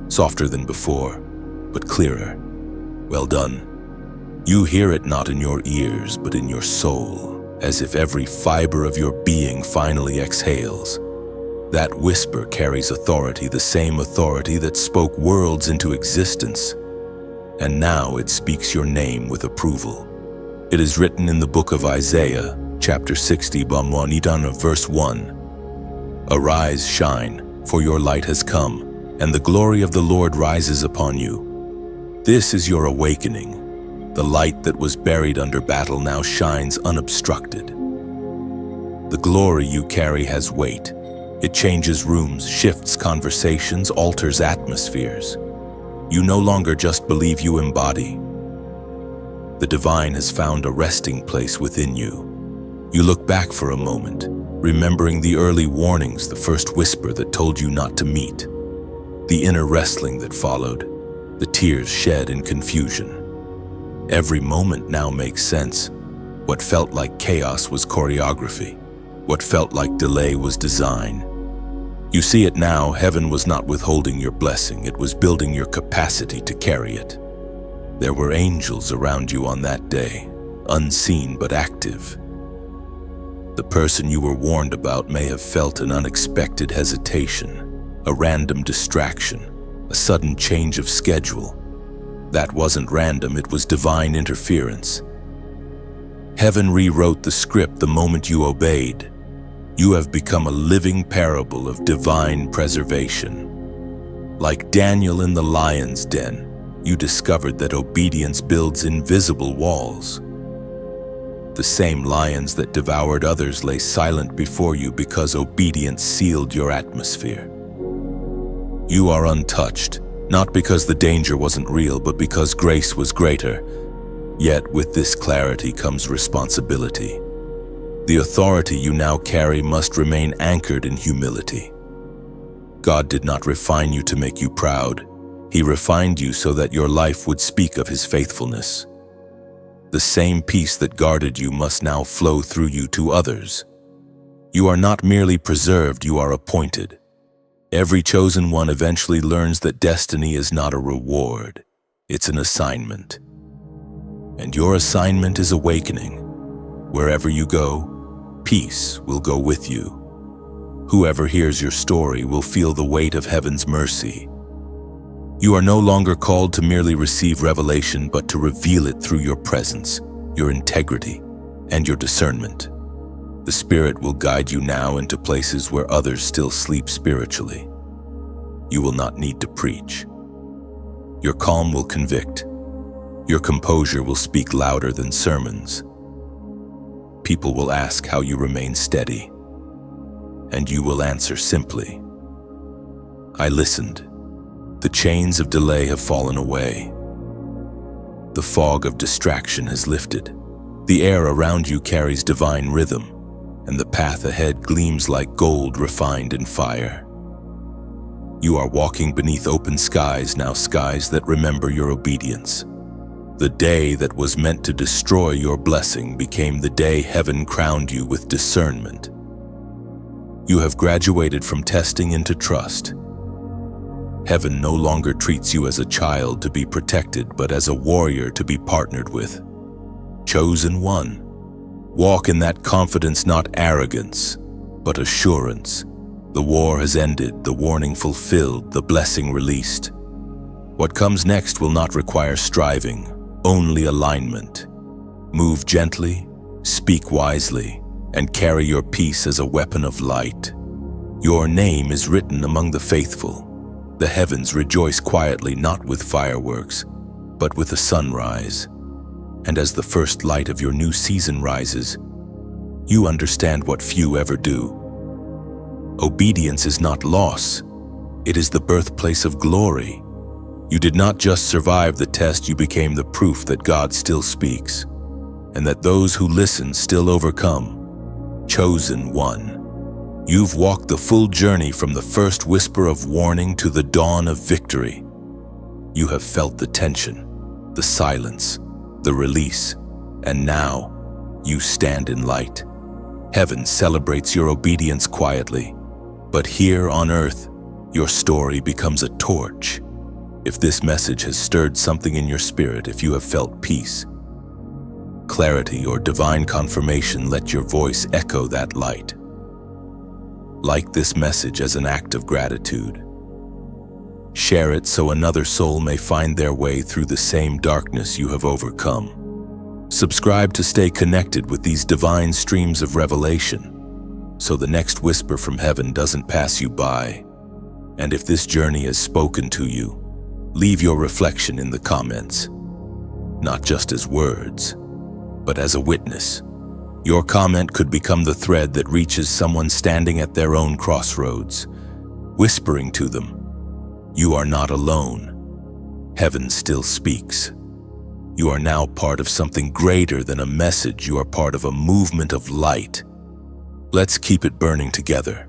Speaker 1: softer than before, but clearer. Well done. You hear it not in your ears, but in your soul, as if every fiber of your being finally exhales. That whisper carries authority, the same authority that spoke worlds into existence. And now it speaks your name with approval. It is written in the book of Isaiah, chapter 60, verse 1. Arise, shine, for your light has come, and the glory of the Lord rises upon you. This is your awakening. The light that was buried under battle now shines unobstructed. The glory you carry has weight. It changes rooms, shifts conversations, alters atmospheres. You no longer just believe, you embody. The divine has found a resting place within you. You look back for a moment, remembering the early warnings, the first whisper that told you not to meet, the inner wrestling that followed, the tears shed in confusion. Every moment now makes sense. What felt like chaos was choreography. What felt like delay was design. You see it now. Heaven was not withholding your blessing. It was building your capacity to carry it. There were angels around you on that day, unseen but active. The person you were warned about may have felt an unexpected hesitation, a random distraction, a sudden change of schedule. That wasn't random, it was divine interference. Heaven rewrote the script the moment you obeyed. You have become a living parable of divine preservation. Like Daniel in the lion's den, you discovered that obedience builds invisible walls. The same lions that devoured others lay silent before you because obedience sealed your atmosphere. You are untouched, not because the danger wasn't real, but because grace was greater. Yet with this clarity comes responsibility. The authority you now carry must remain anchored in humility. God did not refine you to make you proud. He refined you so that your life would speak of His faithfulness. The same peace that guarded you must now flow through you to others. You are not merely preserved, you are appointed. Every chosen one eventually learns that destiny is not a reward, it's an assignment. And your assignment is awakening. Wherever you go, peace will go with you. Whoever hears your story will feel the weight of heaven's mercy. You are no longer called to merely receive revelation, but to reveal it through your presence, your integrity, and your discernment. The Spirit will guide you now into places where others still sleep spiritually. You will not need to preach. Your calm will convict. Your composure will speak louder than sermons. People will ask how you remain steady, and you will answer simply, I listened. The chains of delay have fallen away. The fog of distraction has lifted. The air around you carries divine rhythm, and the path ahead gleams like gold refined in fire. You are walking beneath open skies now, skies that remember your obedience. The day that was meant to destroy your blessing became the day heaven crowned you with discernment. You have graduated from testing into trust. Heaven no longer treats you as a child to be protected, but as a warrior to be partnered with. Chosen one. Walk in that confidence, not arrogance, but assurance. The war has ended, the warning fulfilled, the blessing released. What comes next will not require striving, only alignment. Move gently, speak wisely, and carry your peace as a weapon of light. Your name is written among the faithful. The heavens rejoice quietly, not with fireworks, but with a sunrise. And as the first light of your new season rises, you understand what few ever do. Obedience is not loss. It is the birthplace of glory. You did not just survive the test, you became the proof that God still speaks, and that those who listen still overcome. Chosen one. You've walked the full journey from the first whisper of warning to the dawn of victory. You have felt the tension, the silence, the release, and now you stand in light. Heaven celebrates your obedience quietly, but here on earth, your story becomes a torch. If this message has stirred something in your spirit, if you have felt peace, clarity, or divine confirmation, let your voice echo that light. Like this message as an act of gratitude. Share it so another soul may find their way through the same darkness you have overcome. Subscribe to stay connected with these divine streams of revelation, so the next whisper from heaven doesn't pass you by. And if this journey has spoken to you, leave your reflection in the comments, not just as words, but as a witness. Your comment could become the thread that reaches someone standing at their own crossroads, whispering to them, you are not alone. Heaven still speaks. You are now part of something greater than a message. You are part of a movement of light. Let's keep it burning together.